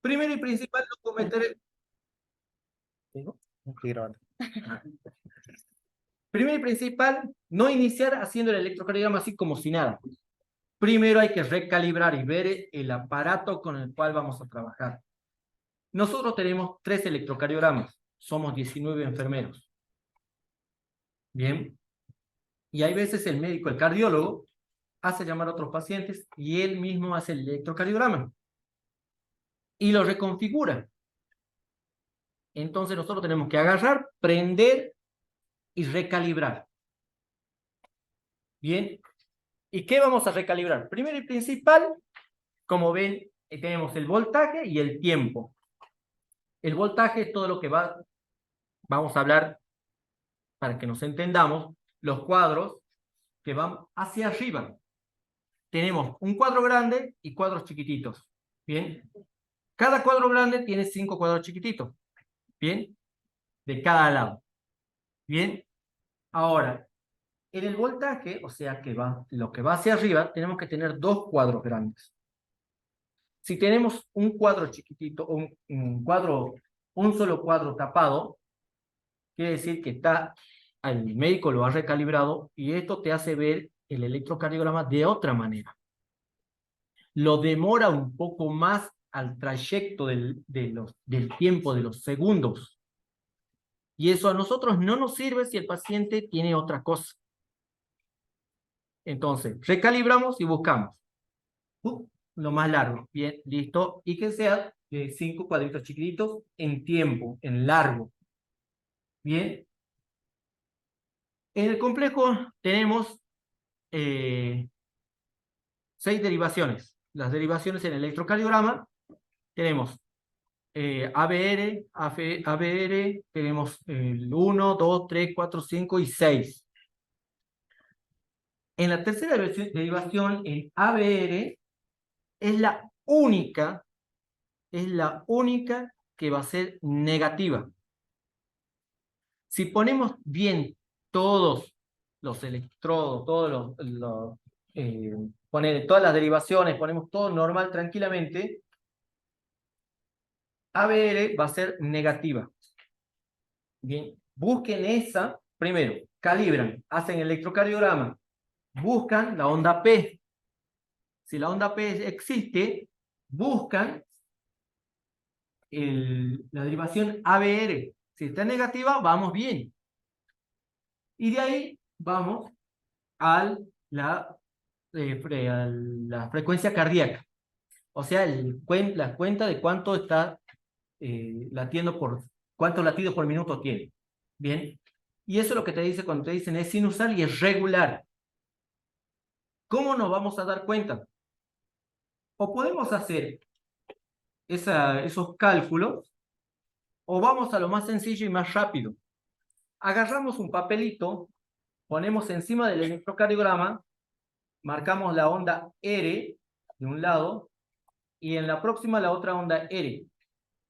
Primero y principal, no cometer... ¿Digo? Estoy grabando. Primero y principal, no iniciar haciendo el electrocardiograma así como si nada. Primero hay que recalibrar y ver el aparato con el cual vamos a trabajar. Nosotros tenemos 3 electrocardiogramas. Somos 19 enfermeros. Bien. Y hay veces el médico, el cardiólogo, hace llamar a otros pacientes y él mismo hace el electrocardiograma. Y lo reconfigura. Entonces nosotros tenemos que agarrar, prender y recalibrar. Bien. ¿Y qué vamos a recalibrar? Primero y principal, como ven, tenemos el voltaje y el tiempo. El voltaje es todo lo que vamos a hablar para que nos entendamos, los cuadros que van hacia arriba. Tenemos un cuadro grande y cuadros chiquititos. Bien. Cada cuadro grande tiene 5 cuadros chiquititos. Bien. De cada lado. Bien. Ahora, en el voltaje, o sea, lo que va hacia arriba, tenemos que tener 2 cuadros grandes. Si tenemos un cuadro chiquitito, un solo cuadro tapado, quiere decir que el médico lo ha recalibrado y esto te hace ver el electrocardiograma de otra manera. Lo demora un poco más al trayecto del tiempo de los segundos. Y eso a nosotros no nos sirve si el paciente tiene otra cosa. Entonces, recalibramos y buscamos lo más largo. Bien, listo. Y que sea de 5 cuadritos chiquititos en tiempo, en largo. Bien. En el complejo tenemos 6 derivaciones. Las derivaciones en el electrocardiograma tenemos ABR, ABR, tenemos el 1, 2, 3, 4, 5 y 6. En la tercera derivación, el ABR es la única que va a ser negativa. Si ponemos bien todos los electrodos, todas las derivaciones, ponemos todo normal tranquilamente, ABR va a ser negativa. Bien, busquen esa, primero, calibran, hacen electrocardiograma, buscan la onda P. Si la onda P existe, buscan la derivación ABR. Si está negativa, vamos bien. Y de ahí vamos a la frecuencia cardíaca. O sea, la cuenta de cuánto está latiendo cuántos latidos por minuto tiene. Bien. Y eso es lo que te dice cuando te dicen es sinusal y es regular. ¿Cómo nos vamos a dar cuenta? O podemos hacer esos cálculos, o vamos a lo más sencillo y más rápido. Agarramos un papelito, ponemos encima del electrocardiograma, marcamos la onda R de un lado, y en la próxima la otra onda R.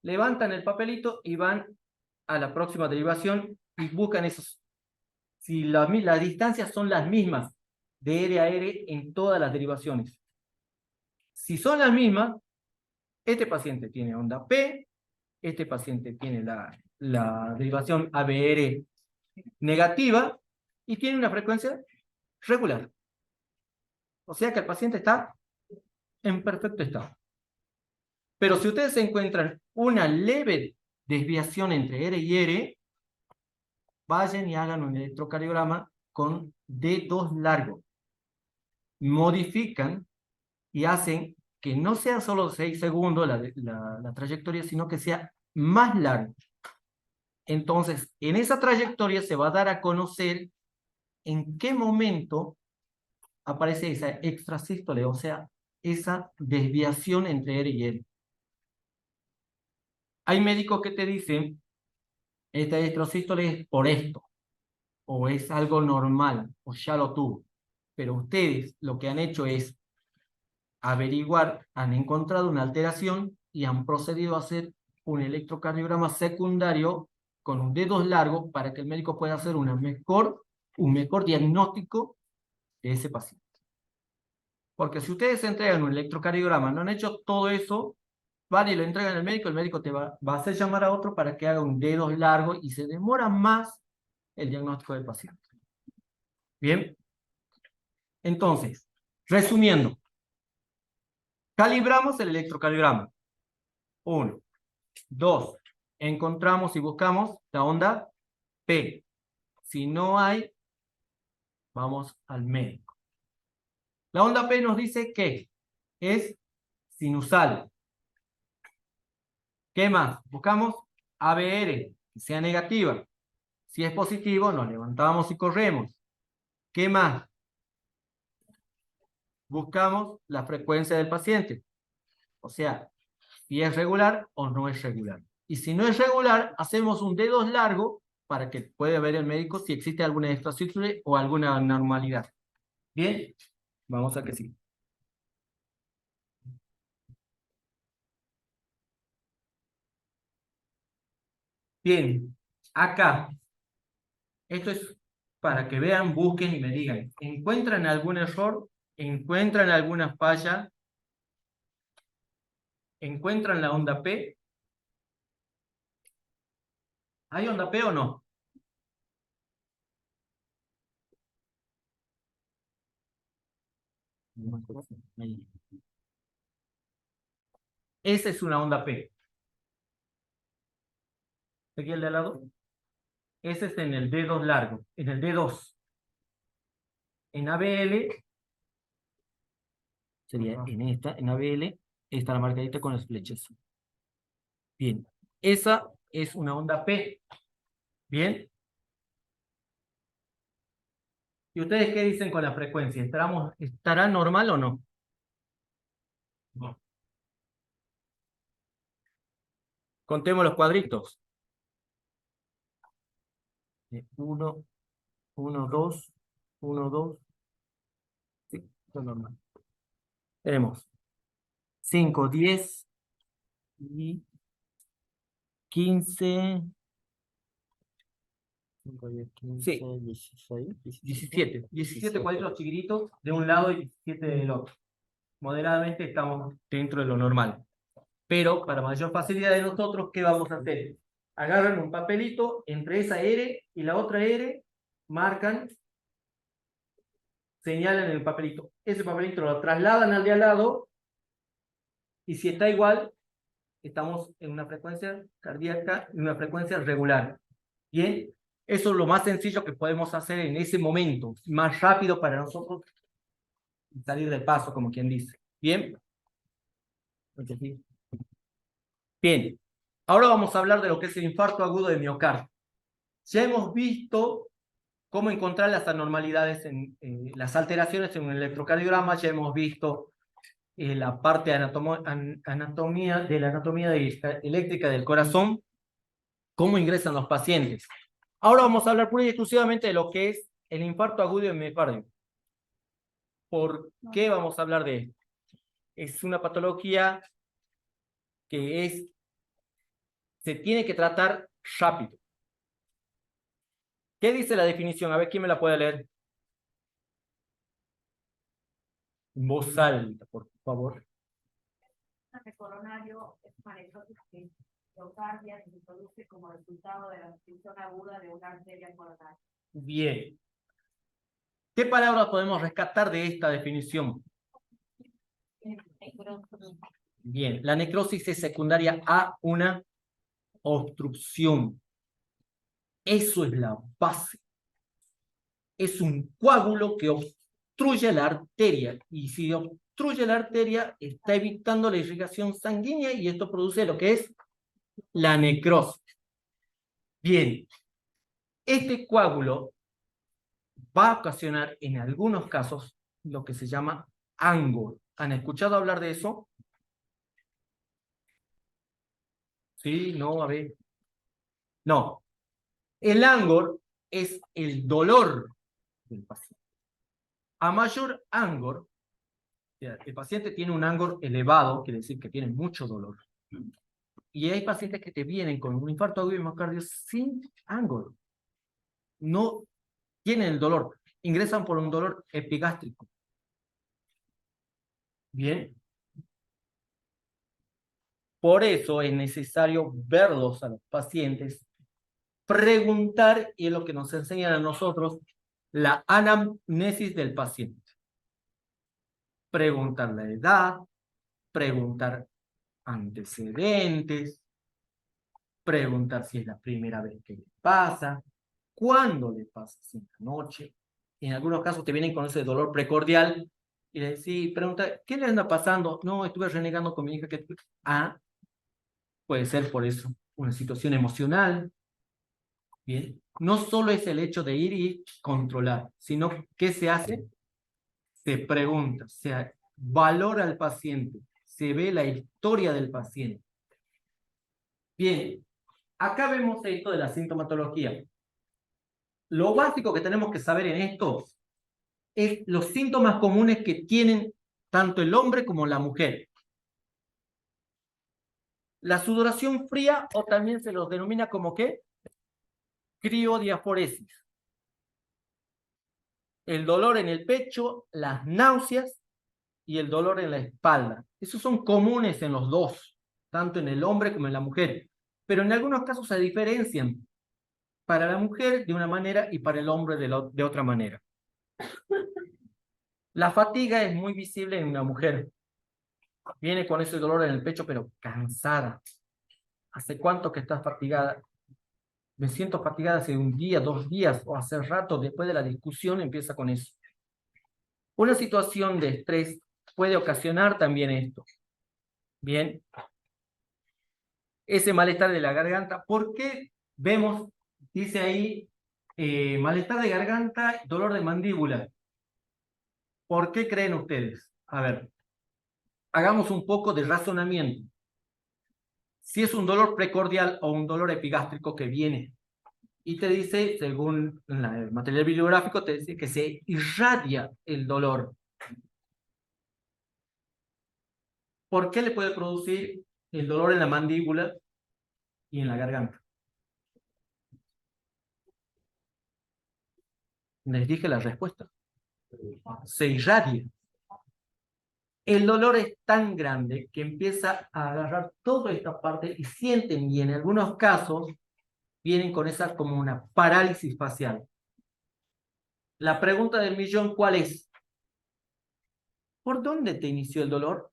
Levantan el papelito y van a la próxima derivación y buscan esos. Si las distancias son las mismas de R a R en todas las derivaciones. Si son las mismas, este paciente tiene onda P, este paciente tiene la derivación ABR negativa y tiene una frecuencia regular. O sea que el paciente está en perfecto estado. Pero si ustedes encuentran una leve desviación entre R y R, vayan y hagan un electrocardiograma con D2 largo. Modifican y hacen que no sea solo 6 segundos la trayectoria, sino que sea más largo. Entonces, en esa trayectoria se va a dar a conocer en qué momento aparece esa extrasístole, o sea, esa desviación entre R y R. Hay médicos que te dicen, esta extrasístole es por esto, o es algo normal, o ya lo tuvo. Pero ustedes lo que han hecho es averiguar, han encontrado una alteración y han procedido a hacer un electrocardiograma secundario con un dedo largo para que el médico pueda hacer un mejor diagnóstico de ese paciente. Porque si ustedes entregan un electrocardiograma, no han hecho todo eso, van y lo entregan al médico, el médico te va a hacer llamar a otro para que haga un dedo largo y se demora más el diagnóstico del paciente. Bien, entonces, resumiendo, calibramos el electrocardiograma. 1, 2, encontramos y buscamos la onda P. Si no hay, vamos al médico. La onda P nos dice que es sinusal. ¿Qué más? Buscamos ABR, que sea negativa. Si es positivo, nos levantamos y corremos. ¿Qué más? Buscamos la frecuencia del paciente. O sea, si es regular o no es regular. Y si no es regular, hacemos un dedo largo para que pueda ver el médico si existe alguna extracístole o alguna anormalidad. Bien, vamos a que sí. Bien, acá, esto es para que vean, busquen y me digan, ¿encuentran algún error? ¿Encuentran alguna falla? ¿Encuentran la onda P? ¿Hay onda P o no? Esa es una onda P. ¿Aquí el de al lado? Ese es en el D2 largo, en el D2. En ABL, sería en ABL, está la marcadita con las flechas. Bien, esa es una onda P. Bien. ¿Y ustedes qué dicen con la frecuencia? ¿Estará normal o no? No. Contemos los cuadritos. 1, 1, 2, 1, 2. Sí, esto es normal. Tenemos 5, 10 y 15. 5, 10, 15, Sí, 16, 17 cuadritos chiquititos de un lado y 17 del otro. Moderadamente estamos dentro de lo normal. Pero para mayor facilidad de nosotros, ¿qué vamos a hacer? Agarran un papelito, entre esa R y la otra R, marcan, señalan el papelito. Ese papelito lo trasladan al de al lado, y si está igual, estamos en una frecuencia cardíaca, en una frecuencia regular. Bien, eso es lo más sencillo que podemos hacer en ese momento, más rápido para nosotros salir del paso, como quien dice. Bien. Bien, ahora vamos a hablar de lo que es el infarto agudo de miocardio. Ya hemos visto cómo encontrar las anormalidades, las alteraciones en un electrocardiograma, ya hemos visto la parte de anatomía eléctrica del corazón, cómo ingresan los pacientes. Ahora vamos a hablar pura y exclusivamente de lo que es el infarto agudo de miocardio. ¿Por qué vamos a hablar de esto? Es una patología que se tiene que tratar rápido. ¿Qué dice la definición? A ver, ¿quién me la puede leer? En voz alta, por favor. El coronario es una necrosis miocardia que se produce como resultado de la obstrucción aguda de una arteria coronaria. Bien. ¿Qué palabras podemos rescatar de esta definición? Bien, la necrosis es secundaria a una obstrucción. Eso es la base. Es un coágulo que obstruye la arteria. Y si obstruye la arteria, está evitando la irrigación sanguínea y esto produce lo que es la necrosis. Bien, este coágulo va a ocasionar en algunos casos lo que se llama ANGOR. ¿Han escuchado hablar de eso? Sí, no, a ver. No. El ANGOR es el dolor del paciente. A mayor ANGOR, el paciente tiene un ANGOR elevado, quiere decir que tiene mucho dolor. Y hay pacientes que te vienen con un infarto agudo de miocardio sin ANGOR. No tienen el dolor. Ingresan por un dolor epigástrico. Bien. Por eso es necesario verlos a los pacientes, preguntar, y es lo que nos enseñan a nosotros, la anamnesis del paciente. Preguntar la edad, preguntar antecedentes, preguntar si es la primera vez que le pasa, cuándo le pasa, si en la noche. En algunos casos te vienen con ese dolor precordial y le decís, pregunta, ¿qué le anda pasando? No, estuve renegando con mi hija. Ah, puede ser por eso, una situación emocional. Bien, no solo es el hecho de ir y controlar, sino ¿qué se hace? Se pregunta, se valora al paciente, se ve la historia del paciente. Bien, acá vemos esto de la sintomatología. Lo básico que tenemos que saber en esto es los síntomas comunes que tienen tanto el hombre como la mujer. La sudoración fría, o también se los denomina como ¿qué? Criodiaforesis. El dolor en el pecho, las náuseas y el dolor en la espalda. Esos son comunes en los dos, tanto en el hombre como en la mujer. Pero en algunos casos se diferencian. Para la mujer de una manera y para el hombre de otra manera. La fatiga es muy visible en una mujer. Viene con ese dolor en el pecho, pero cansada. ¿Hace cuánto que estás fatigada? Me siento fatigada hace un día, 2 días, o hace rato, después de la discusión empieza con eso. Una situación de estrés puede ocasionar también esto. Bien. Ese malestar de la garganta. ¿Por qué vemos, dice ahí, malestar de garganta, dolor de mandíbula? ¿Por qué creen ustedes? A ver, hagamos un poco de razonamiento. Si es un dolor precordial o un dolor epigástrico que viene y te dice, según el material bibliográfico, te dice que se irradia el dolor. ¿Por qué le puede producir el dolor en la mandíbula y en la garganta? Les dije la respuesta. Se irradia. El dolor es tan grande que empieza a agarrar toda esta parte y sienten, y en algunos casos vienen con esa como una parálisis facial. La pregunta del millón, ¿cuál es? ¿Por dónde te inició el dolor?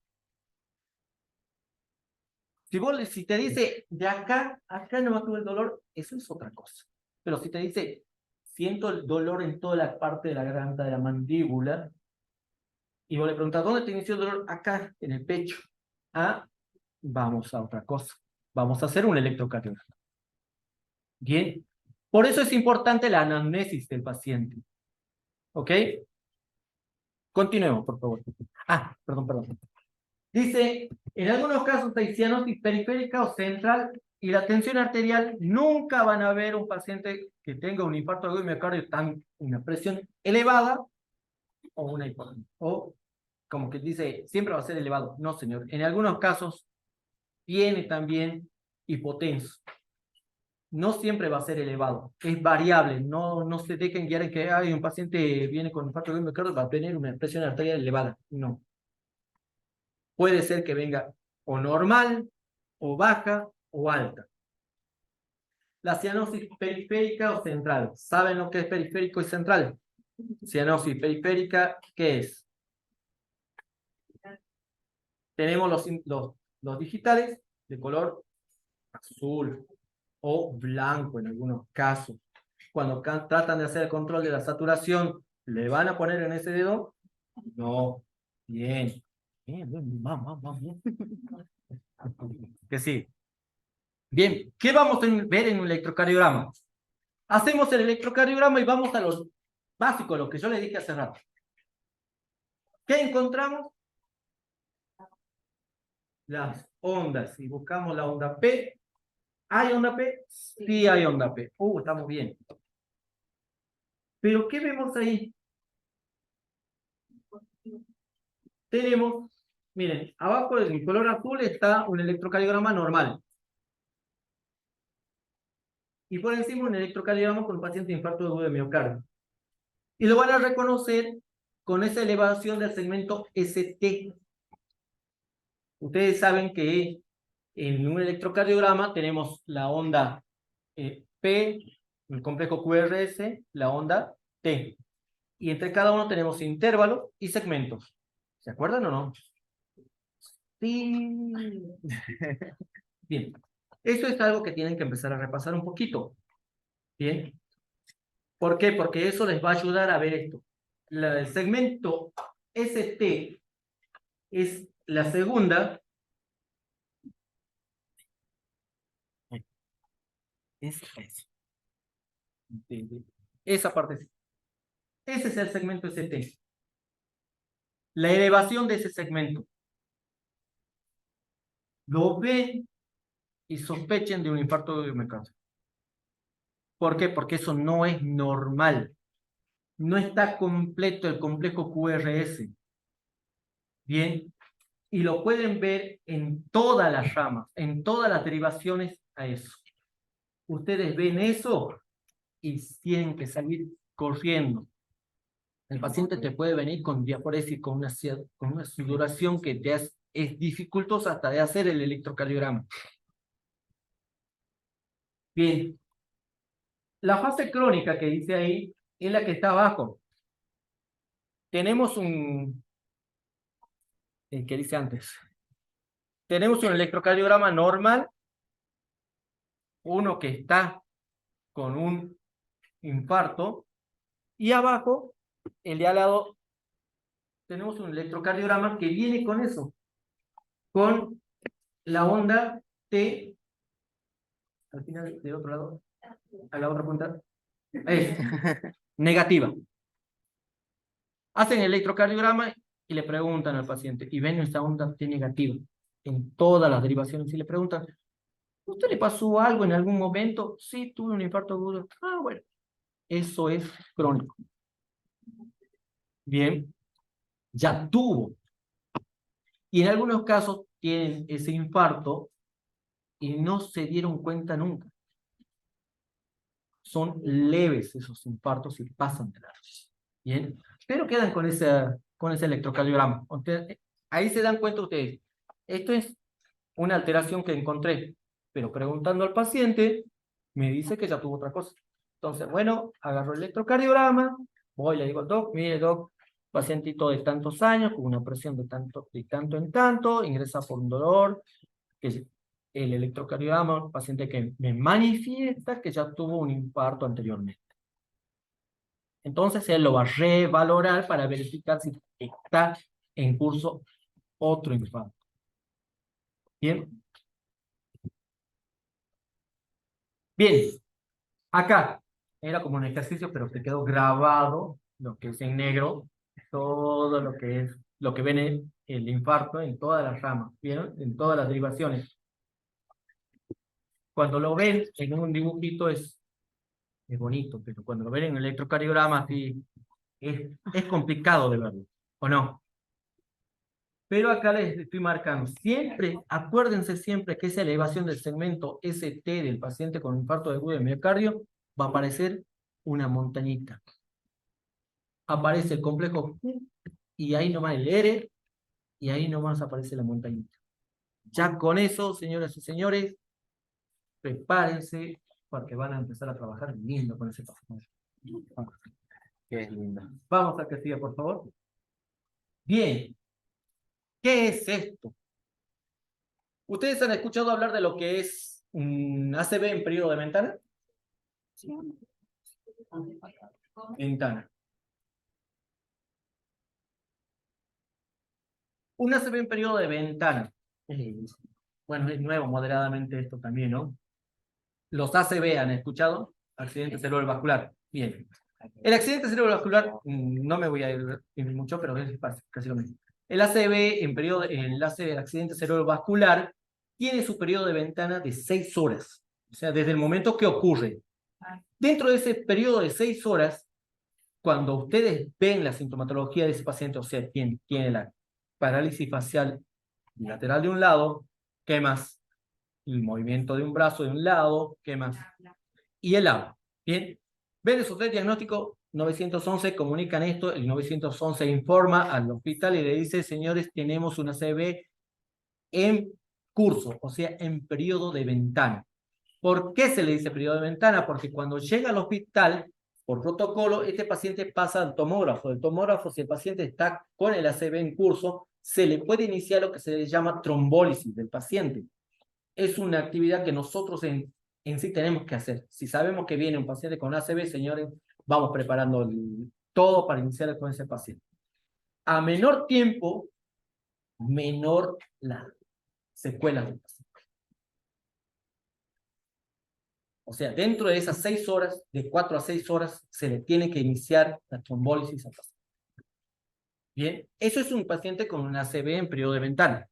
Si te dice, de acá, acá no me tuve el dolor, eso es otra cosa. Pero si te dice, siento el dolor en toda la parte de la garganta, de la mandíbula, y vos le preguntas, ¿dónde te inició el dolor? Acá, en el pecho. Ah, vamos a otra cosa. Vamos a hacer un electrocardiograma. Bien. Por eso es importante la anamnesis del paciente. ¿Ok? Continuemos, por favor. Ah, perdón. Dice, en algunos casos hay cianosis periférica o central y la tensión arterial. Nunca van a ver un paciente que tenga un infarto agudo de miocardio, una presión elevada o una hipotensión. O como que dice, siempre va a ser elevado. No, señor. En algunos casos tiene también hipotenso. No siempre va a ser elevado. Es variable. No se dejen guiar en que hay un paciente viene con infarto agudo de miocardio, va a tener una presión arterial elevada. No. Puede ser que venga o normal, o baja, o alta. La cianosis periférica o central. ¿Saben lo que es periférico y central? Cianosis periférica, ¿qué es? Tenemos los digitales de color azul o blanco en algunos casos. Cuando tratan de hacer el control de la saturación, ¿le van a poner en ese dedo? No. Bien. Bien, vamos. Que sí. Bien, ¿qué vamos a ver en un electrocardiograma? Hacemos el electrocardiograma y vamos a lo básico, lo que yo le dije hace rato. ¿Qué encontramos? Las ondas. Si buscamos la onda P, ¿hay onda P? Sí hay onda P. Estamos bien. Pero ¿qué vemos ahí? Tenemos, miren, abajo del color azul está un electrocardiograma normal. Y por encima un electrocardiograma con un paciente de infarto agudo de miocardio. Y lo van a reconocer con esa elevación del segmento ST. Ustedes saben que en un electrocardiograma tenemos la onda P, el complejo QRS, la onda T. Y entre cada uno tenemos intervalos y segmentos. ¿Se acuerdan o no? Sí. Bien. Eso es algo que tienen que empezar a repasar un poquito. Bien. ¿Por qué? Porque eso les va a ayudar a ver esto. El segmento ST es la segunda. Es eso. Esa parte. Ese es el segmento ST. La elevación de ese segmento. Lo ven y sospechen de un infarto de miocardio. ¿Por qué? Porque eso no es normal. No está completo el complejo QRS. Bien. Y lo pueden ver en todas las ramas, en todas las derivaciones a eso. Ustedes ven eso y tienen que salir corriendo. El paciente te puede venir con diaforesis, con una sudoración que te es dificultosa hasta de hacer el electrocardiograma. Bien. La fase crónica que dice ahí es la que está abajo. Tenemos el que dice antes. Tenemos un electrocardiograma normal, uno que está con un infarto, y abajo, el de al lado, tenemos un electrocardiograma que viene con eso, con la onda T, al final del otro lado, a la otra punta, es negativa. Hacen el electrocardiograma y le preguntan al paciente, y ven esta onda T negativa en todas las derivaciones, y le preguntan, ¿usted le pasó algo en algún momento? Sí, tuve un infarto agudo. Ah, bueno, eso es crónico. Bien, ya tuvo. Y en algunos casos tienen ese infarto y no se dieron cuenta nunca. Son leves esos infartos y pasan de largo. Bien, pero quedan con ese electrocardiograma. Ahí se dan cuenta ustedes. Esto es una alteración que encontré, pero preguntando al paciente, me dice que ya tuvo otra cosa. Entonces, bueno, agarro el electrocardiograma, voy, le digo, doc, mire, doc, pacientito de tantos años, con una presión de tanto en tanto, ingresa por un dolor, que es el electrocardiograma, paciente que me manifiesta que ya tuvo un infarto anteriormente. Entonces, él lo va a revalorar para verificar si está en curso otro infarto. Bien. Bien, acá era como un ejercicio, pero te quedó grabado lo que es en negro, todo lo que es, lo que viene el infarto en todas las ramas, ¿vieron? En todas las derivaciones. Cuando lo ven en un dibujito es bonito, pero cuando lo ven en el electrocardiograma sí, es complicado de verlo, ¿o no? Pero acá les estoy marcando, siempre, acuérdense siempre que esa elevación del segmento ST del paciente con infarto agudo de miocardio va a aparecer una montañita. Aparece el complejo Q, y ahí nomás el R, y ahí nomás aparece la montañita. Ya con eso, señoras y señores, prepárense porque van a empezar a trabajar lindo con ese paciente. Qué lindo. Vamos a que siga, por favor. Bien. ¿Qué es esto? ¿Ustedes han escuchado hablar de lo que es un ACV en periodo de ventana? Ventana. Un ACV en periodo de ventana. Bueno, es nuevo moderadamente esto también, ¿no? Los ACV, ¿han escuchado? Accidente cerebrovascular. Bien. El accidente cerebrovascular, no me voy a ir mucho, pero es casi lo mismo. El ACV, el accidente cerebrovascular, tiene su periodo de ventana de 6 horas. O sea, desde el momento que ocurre. Dentro de ese periodo de 6 horas, cuando ustedes ven la sintomatología de ese paciente, o sea, tiene la parálisis facial lateral de un lado, ¿qué más? El movimiento de un brazo de un lado, ¿qué más? Y el habla. Bien. ¿Ven esos tres diagnósticos? 911 comunican esto, el 911 informa al hospital y le dice, señores, tenemos una ACV en curso, o sea, en periodo de ventana. ¿Por qué se le dice periodo de ventana? Porque cuando llega al hospital, por protocolo, este paciente pasa al tomógrafo. El tomógrafo, si el paciente está con el ACV en curso, se le puede iniciar lo que se le llama trombólisis del paciente. Es una actividad que nosotros en sí tenemos que hacer. Si sabemos que viene un paciente con ACV, señores, vamos preparando todo para iniciar con ese paciente. A menor tiempo, menor la secuela del paciente. O sea, dentro de esas 6 horas, de 4 a 6 horas, se le tiene que iniciar la trombólisis al paciente. Bien, eso es un paciente con una ACV en periodo de ventana.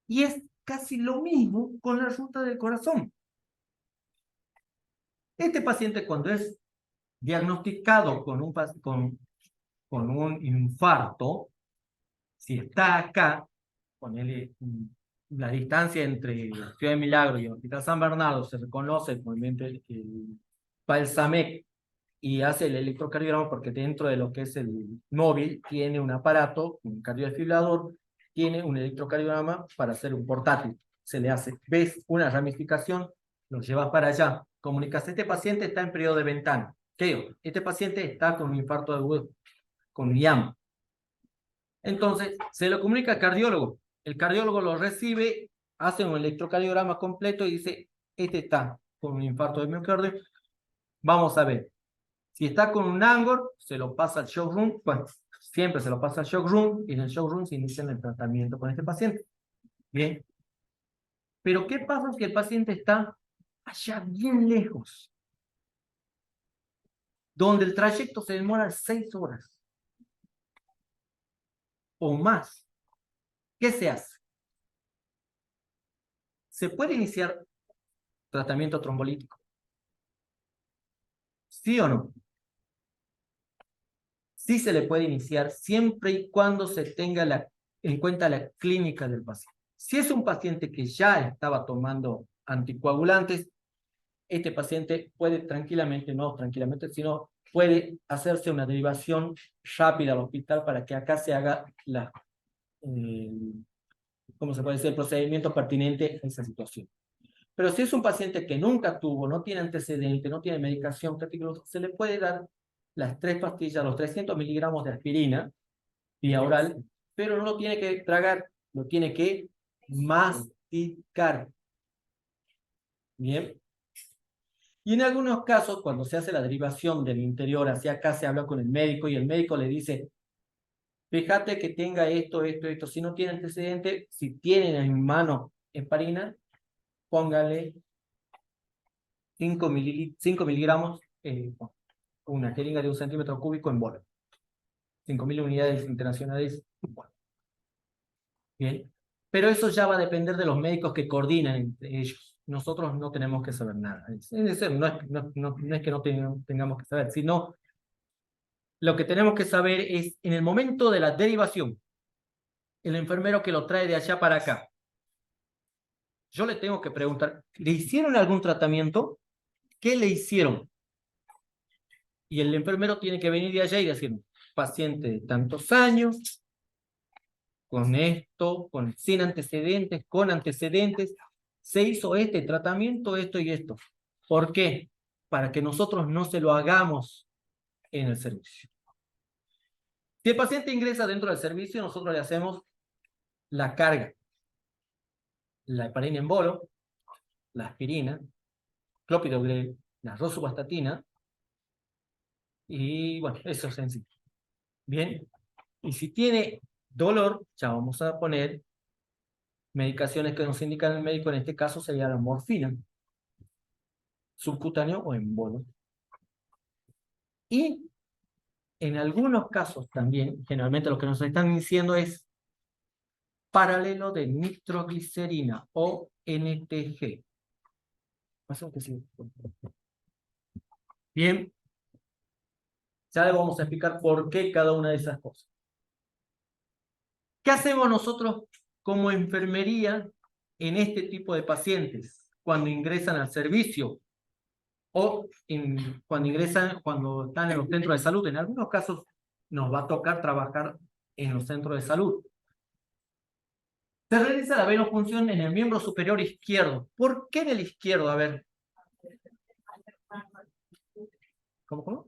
Y es casi lo mismo con la ruta del corazón. Este paciente, cuando es diagnosticado con un infarto, si está acá, ponele la distancia entre Ciudad de Milagro y el Hospital San Bernardo, se reconoce el movimiento PALSAMEC y hace el electrocardiograma porque dentro de lo que es el móvil tiene un aparato, un cardiodesfibrilador, tiene un electrocardiograma para hacer un portátil. Se le hace, ves una ramificación, lo llevas para allá, comunicas, este paciente está en periodo de ventana. ¿Qué digo? Este paciente está con un infarto agudo, con IAM. Entonces, se lo comunica al cardiólogo. El cardiólogo lo recibe, hace un electrocardiograma completo y dice, este está con un infarto de miocardio. Vamos a ver. Si está con un Angor, se lo pasa al shock room. Bueno, siempre se lo pasa al shock room y en el shock room se inicia el tratamiento con este paciente. Bien. Pero ¿qué pasa si el paciente está allá bien lejos? Donde el trayecto se demora 6 horas o más. ¿Qué se hace? ¿Se puede iniciar tratamiento trombolítico? ¿Sí o no? Sí se le puede iniciar siempre y cuando se tenga en cuenta la clínica del paciente. Si es un paciente que ya estaba tomando anticoagulantes, este paciente puede tranquilamente, no tranquilamente, sino puede hacerse una derivación rápida al hospital para que acá se haga ¿cómo se puede decir? El procedimiento pertinente a esa situación. Pero si es un paciente que nunca tuvo, no tiene antecedente, no tiene medicación, se le puede dar las 3 pastillas, los 300 miligramos de aspirina vía oral, pero no lo tiene que tragar, lo tiene que masticar. Bien. Y en algunos casos, cuando se hace la derivación del interior hacia acá, se habla con el médico y el médico le dice, fíjate que tenga esto, esto, esto. Si no tiene antecedente, si tienen en mano heparina, póngale 5 miligramos, una jeringa de 1 centímetro cúbico en bola. 5.000 unidades internacionales. Bueno. Bien. Pero eso ya va a depender de los médicos que coordinan entre ellos. Nosotros no tenemos que saber nada. No es que no tengamos que saber, sino lo que tenemos que saber es en el momento de la derivación, el enfermero que lo trae de allá para acá. Yo le tengo que preguntar, ¿le hicieron algún tratamiento? ¿Qué le hicieron? Y el enfermero tiene que venir de allá y decir, paciente de tantos años, con esto, sin antecedentes, con antecedentes, se hizo este tratamiento, esto y esto. ¿Por qué? Para que nosotros no se lo hagamos en el servicio. Si el paciente ingresa dentro del servicio, nosotros le hacemos la carga, la heparina en bolo, la aspirina, clopidogrel, la rosuvastatina, y bueno, eso es sencillo. Bien, y si tiene dolor, ya vamos a poner medicaciones que nos indican el médico, en este caso sería la morfina, subcutáneo o en bolo. Y en algunos casos también, generalmente lo que nos están diciendo es paralelo de nitroglicerina o NTG. Bien, ya le vamos a explicar por qué cada una de esas cosas. ¿Qué hacemos nosotros como enfermería en este tipo de pacientes cuando ingresan al servicio o cuando están en los centros de salud? En algunos casos nos va a tocar trabajar en los centros de salud. Se realiza la venopunción en el miembro superior izquierdo. ¿Por qué en el izquierdo? A ver. ¿Cómo?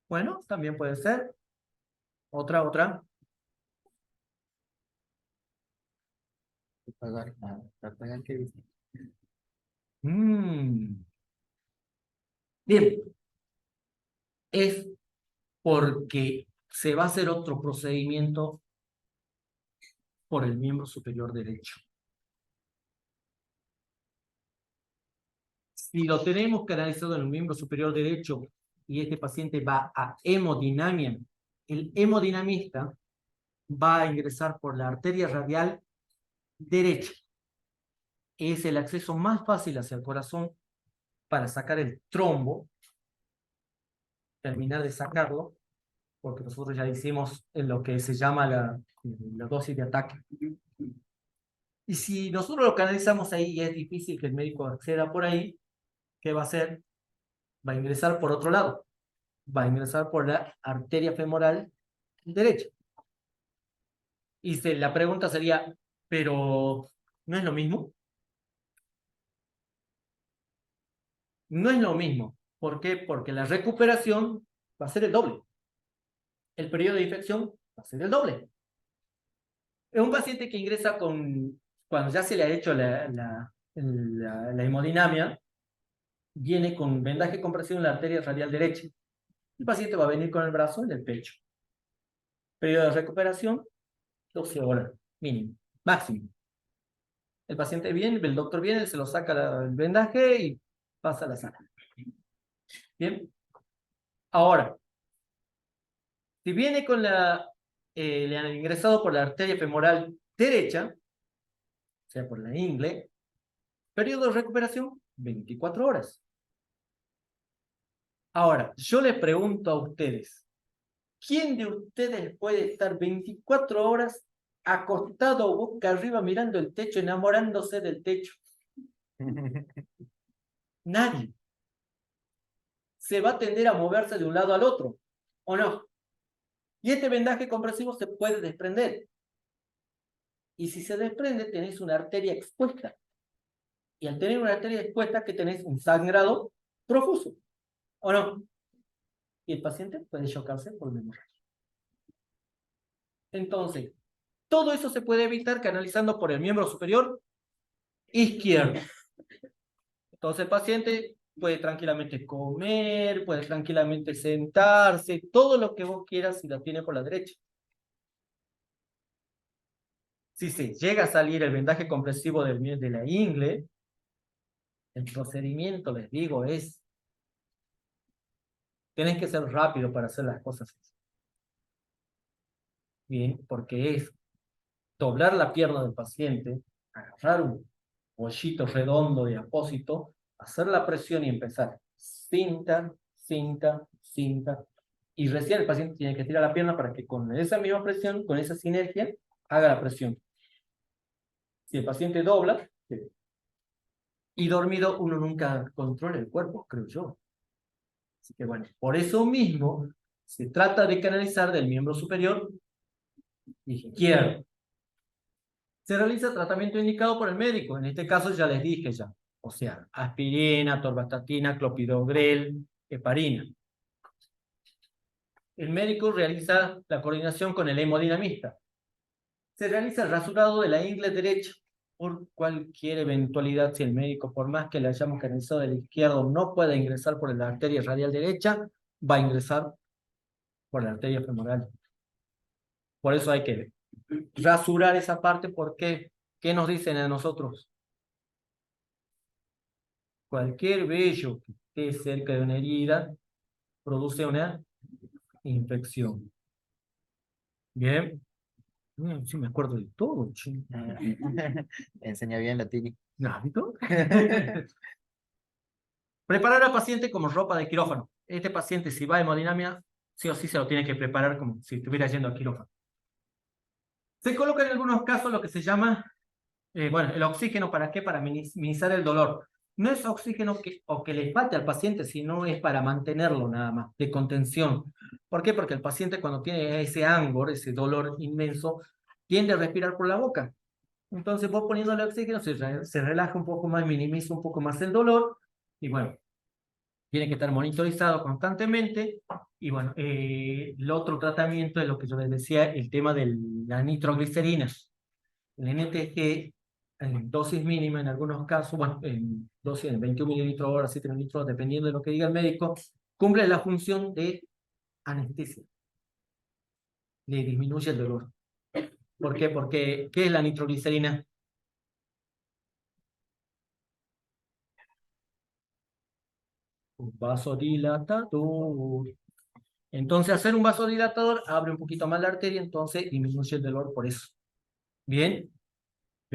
Bueno, también puede ser. Otra. Pagar que dice. Bien. Es porque se va a hacer otro procedimiento por el miembro superior derecho. Si lo tenemos canalizado en el miembro superior derecho y este paciente va a hemodinamia, el hemodinamista va a ingresar por la arteria radial derecha. Es el acceso más fácil hacia el corazón para sacar el trombo, terminar de sacarlo, porque nosotros ya hicimos en lo que se llama la dosis de ataque. Y si nosotros lo canalizamos ahí y es difícil que el médico acceda por ahí, ¿qué va a hacer? Va a ingresar por otro lado. Va a ingresar por la arteria femoral derecha. Y la pregunta sería, ¿pero no es lo mismo? No es lo mismo. ¿Por qué? Porque la recuperación va a ser el doble. El periodo de infección va a ser el doble. Es un paciente que ingresa cuando ya se le ha hecho la hemodinamia, viene con vendaje compresión en la arteria radial derecha. El paciente va a venir con el brazo en el pecho. Periodo de recuperación, 12 horas, mínimo, máximo. El paciente viene, el doctor viene, se lo saca el vendaje y pasa a la sala. Bien. Ahora, si viene le han ingresado por la arteria femoral derecha, o sea, por la ingle, periodo de recuperación, 24 horas. Ahora, yo les pregunto a ustedes, ¿quién de ustedes puede estar 24 horas acostado boca arriba mirando el techo, enamorándose del techo? Nadie. Se va a tender a moverse de un lado al otro, ¿o no? Y este vendaje compresivo se puede desprender. Y si se desprende, tenéis una arteria expuesta. Y al tener una arteria expuesta, que tenés un sangrado profuso, ¿o no? Y el paciente puede chocarse por hemorragia. Entonces, todo eso se puede evitar canalizando por el miembro superior izquierdo. Entonces, el paciente puede tranquilamente comer, puede tranquilamente sentarse, todo lo que vos quieras si la tiene por la derecha. Si se llega a salir el vendaje compresivo de la ingle, el procedimiento, les digo, tenés que ser rápido para hacer las cosas. Bien, porque es doblar la pierna del paciente, agarrar un bollito redondo de apósito, hacer la presión y empezar. Cinta, cinta, cinta. Y recién el paciente tiene que tirar la pierna para que con esa misma presión, con esa sinergia, haga la presión. Si el paciente dobla, y dormido, uno nunca controla el cuerpo, creo yo. Así que bueno, por eso mismo se trata de canalizar del miembro superior izquierdo. Se realiza tratamiento indicado por el médico. En este caso ya les dije ya. O sea, aspirina, torvastatina, clopidogrel, heparina. El médico realiza la coordinación con el hemodinamista. Se realiza el rasurado de la ingle derecha por cualquier eventualidad. Si el médico, por más que le hayamos canalizado del izquierdo, no puede ingresar por la arteria radial derecha, va a ingresar por la arteria femoral. Por eso hay que rasurar esa parte, porque ¿qué nos dicen a nosotros? Cualquier vello que esté cerca de una herida produce una infección. Bien. Sí, me acuerdo de todo, che. Enseña bien la Tini. ¿No? Preparar al paciente como ropa de quirófano. Este paciente, si va a hemodinamia, sí o sí se lo tiene que preparar como si estuviera yendo a quirófano. Se coloca en algunos casos lo que se llama, bueno, el oxígeno. ¿Para qué? Para minimizar el dolor. No es oxígeno que le falte al paciente, sino es para mantenerlo nada más, de contención. ¿Por qué? Porque el paciente, cuando tiene ese ángulo, ese dolor inmenso, tiende a respirar por la boca. Entonces vos poniéndole oxígeno se relaja un poco más, minimiza un poco más el dolor y bueno, tiene que estar monitorizado constantemente. Y bueno, el otro tratamiento es lo que yo les decía, el tema de la nitroglicerina. El NTG en dosis mínima en algunos casos, bueno, en dosis de 21 mililitros hora, 7 mililitros, dependiendo de lo que diga el médico, cumple la función de anestesia. Le disminuye el dolor. ¿Por qué? Porque, ¿qué es la nitroglicerina? Un vasodilatador. Entonces, hacer un vasodilatador abre un poquito más la arteria, entonces disminuye el dolor por eso. Bien,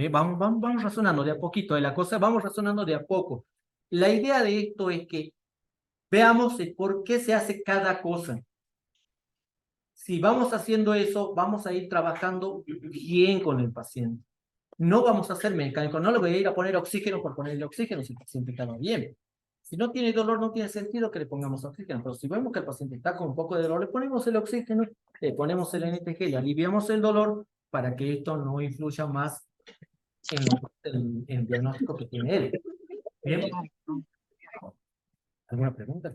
vamos razonando de a poquito de la cosa, vamos razonando de a poco. La idea de esto es que veamos el por qué se hace cada cosa. Si vamos haciendo eso, vamos a ir trabajando bien con el paciente. No vamos a hacer mecánico, no le voy a ir a poner oxígeno por ponerle oxígeno si el paciente está bien. Si no tiene dolor, no tiene sentido que le pongamos oxígeno, pero si vemos que el paciente está con un poco de dolor, le ponemos el oxígeno, le ponemos el NTG, le aliviamos el dolor para que esto no influya más en el diagnóstico que tiene él. ¿Bien? ¿Alguna pregunta?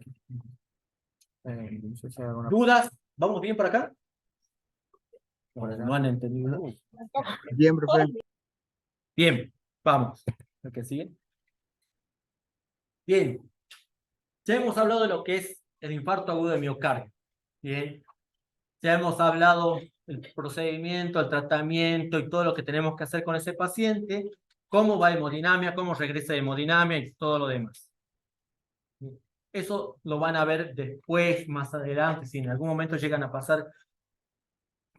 No sé si hay alguna- ¿Dudas? ¿Vamos bien por acá? No han entendido. Bien, profe. Bien, vamos. ¿El que sigue? Bien. Ya hemos hablado de lo que es el infarto agudo de miocardio. Bien. Ya hemos hablado del procedimiento, el tratamiento y todo lo que tenemos que hacer con ese paciente, cómo va hemodinamia, cómo regresa de hemodinamia y todo lo demás. Eso lo van a ver después, más adelante, si en algún momento llegan a pasar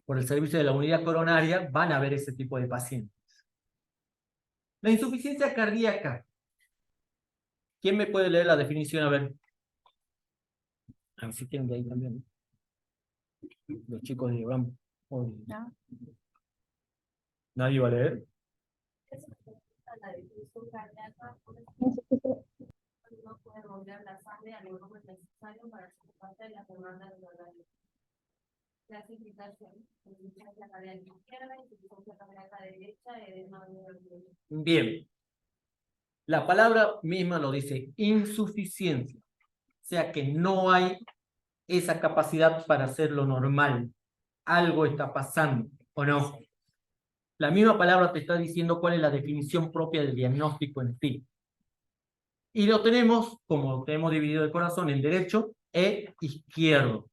por el servicio de la unidad coronaria, van a ver ese tipo de pacientes. La insuficiencia cardíaca. ¿Quién me puede leer la definición? A ver. A ver si tienen de ahí también. Los chicos de RAM. No. ¿Nadie va a leer? La difusión cardíaca no puede bombear la sangre al volumen necesario para satisfacer las demandas del organismo. Clasificación: insuficiencia cardíaca izquierda, insuficiencia cardíaca derecha, edema agudo. Bien. La palabra misma lo dice, insuficiencia. O sea que no hay esa capacidad para hacerlo normal. Algo está pasando, ¿o no? La misma palabra te está diciendo cuál es la definición propia del diagnóstico en sí. Y lo tenemos, como tenemos dividido el corazón, en derecho e izquierdo.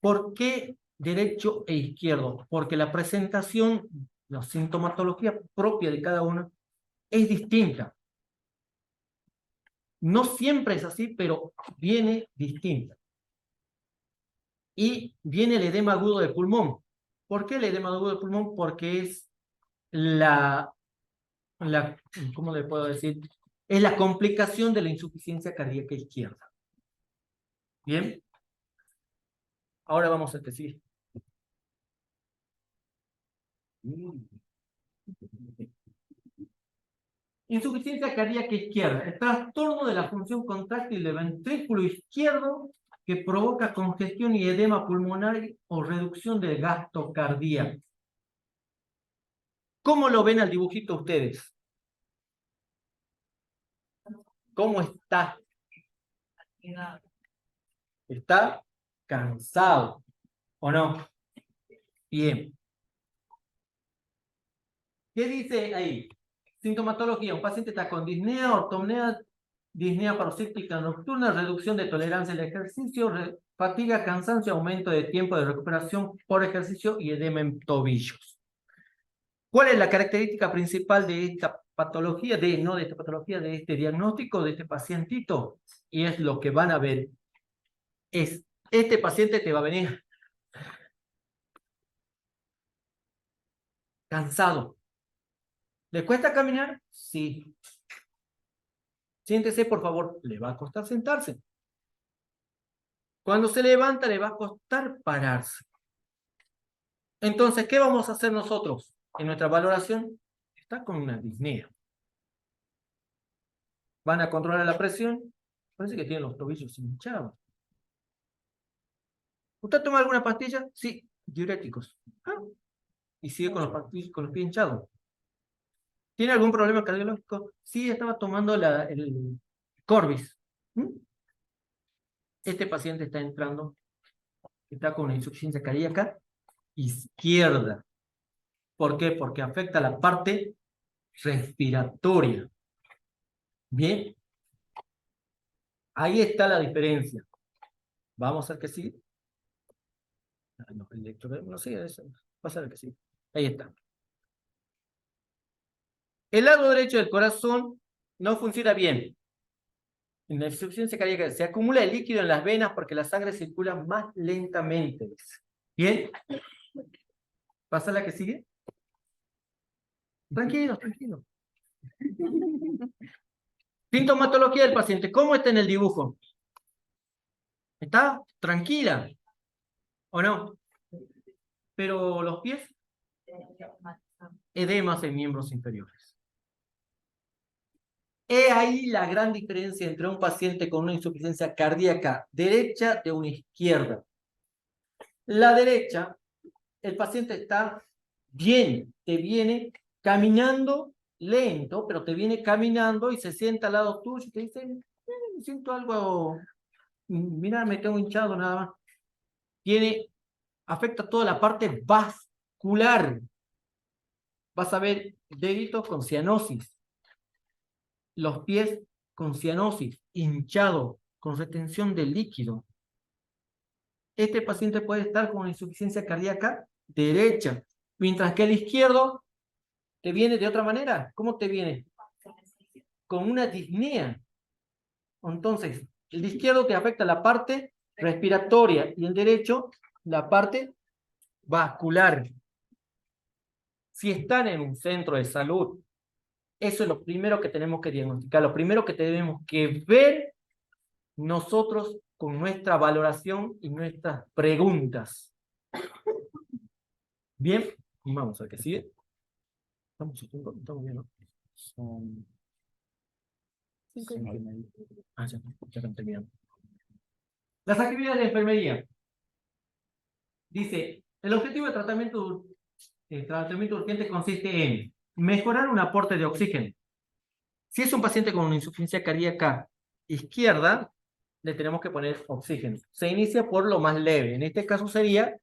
¿Por qué derecho e izquierdo? Porque la presentación, la sintomatología propia de cada uno es distinta. No siempre es así, pero viene distinta. Y viene el edema agudo del pulmón. ¿Por qué el edema agudo del pulmón? Porque es ¿cómo le puedo decir? Es la complicación de la insuficiencia cardíaca izquierda. Bien. Ahora vamos a decir. Insuficiencia cardíaca izquierda. El trastorno de la función contráctil del ventrículo izquierdo que provoca congestión y edema pulmonar o reducción del gasto cardíaco. ¿Cómo lo ven al dibujito ustedes? ¿Cómo está? ¿Está cansado o no? Bien. ¿Qué dice ahí? Sintomatología. Un paciente está con disnea, ortopnea, disnea paroxística nocturna, reducción de tolerancia al ejercicio, fatiga, cansancio, aumento de tiempo de recuperación por ejercicio y edema en tobillos. ¿Cuál es la característica principal de esta patología, no de esta patología, de este diagnóstico, de este pacientito? Y es lo que van a ver. Este paciente te va a venir cansado. ¿Le cuesta caminar? Sí. Siéntese, por favor. Le va a costar sentarse. Cuando se levanta, le va a costar pararse. Entonces, ¿qué vamos a hacer nosotros? En nuestra valoración, está con una disnea. Van a controlar la presión. Parece que tiene los tobillos hinchados. ¿Usted toma alguna pastilla? Sí, diuréticos. y sigue con los pies hinchados. ¿Tiene algún problema cardiológico? Sí, estaba tomando el Corbis. ¿Mm? Este paciente está entrando, está con una insuficiencia cardíaca izquierda. ¿Por qué? Porque afecta la parte respiratoria. Bien, ahí está la diferencia. Vamos a ver que sí. No, sí, vamos a ver que sí. Ahí está. El lado derecho del corazón no funciona bien. En la insuficiencia cardíaca se acumula el líquido en las venas porque la sangre circula más lentamente. ¿Bien? ¿Pasa la que sigue? Tranquilo, tranquilo. Sintomatología del paciente. ¿Cómo está en el dibujo? ¿Está tranquila? ¿O no? Pero los pies, edemas en miembros inferiores. He ahí la gran diferencia entre un paciente con una insuficiencia cardíaca derecha de una izquierda. La derecha, el paciente está bien, te viene caminando lento, pero te viene caminando y se sienta al lado tuyo y te dice, me siento algo, mira, me tengo hinchado nada más. Afecta toda la parte vascular. Vas a ver deditos con cianosis, los pies con cianosis, hinchado, con retención de líquido. Este paciente puede estar con insuficiencia cardíaca derecha, mientras que el izquierdo te viene de otra manera. ¿Cómo te viene? Con una disnea. Entonces, el izquierdo te afecta la parte respiratoria y el derecho la parte vascular. Si están en un centro de salud, eso es lo primero que tenemos que diagnosticar, lo primero que tenemos que ver nosotros con nuestra valoración y nuestras preguntas. Bien, vamos a ver qué sigue. Estamos bien, ¿no? Son... Ya están terminando. Las actividades de enfermería. Dice, el objetivo del tratamiento urgente consiste en mejorar un aporte de oxígeno. Si es un paciente con una insuficiencia cardíaca izquierda, le tenemos que poner oxígeno. Se inicia por lo más leve. En este caso sería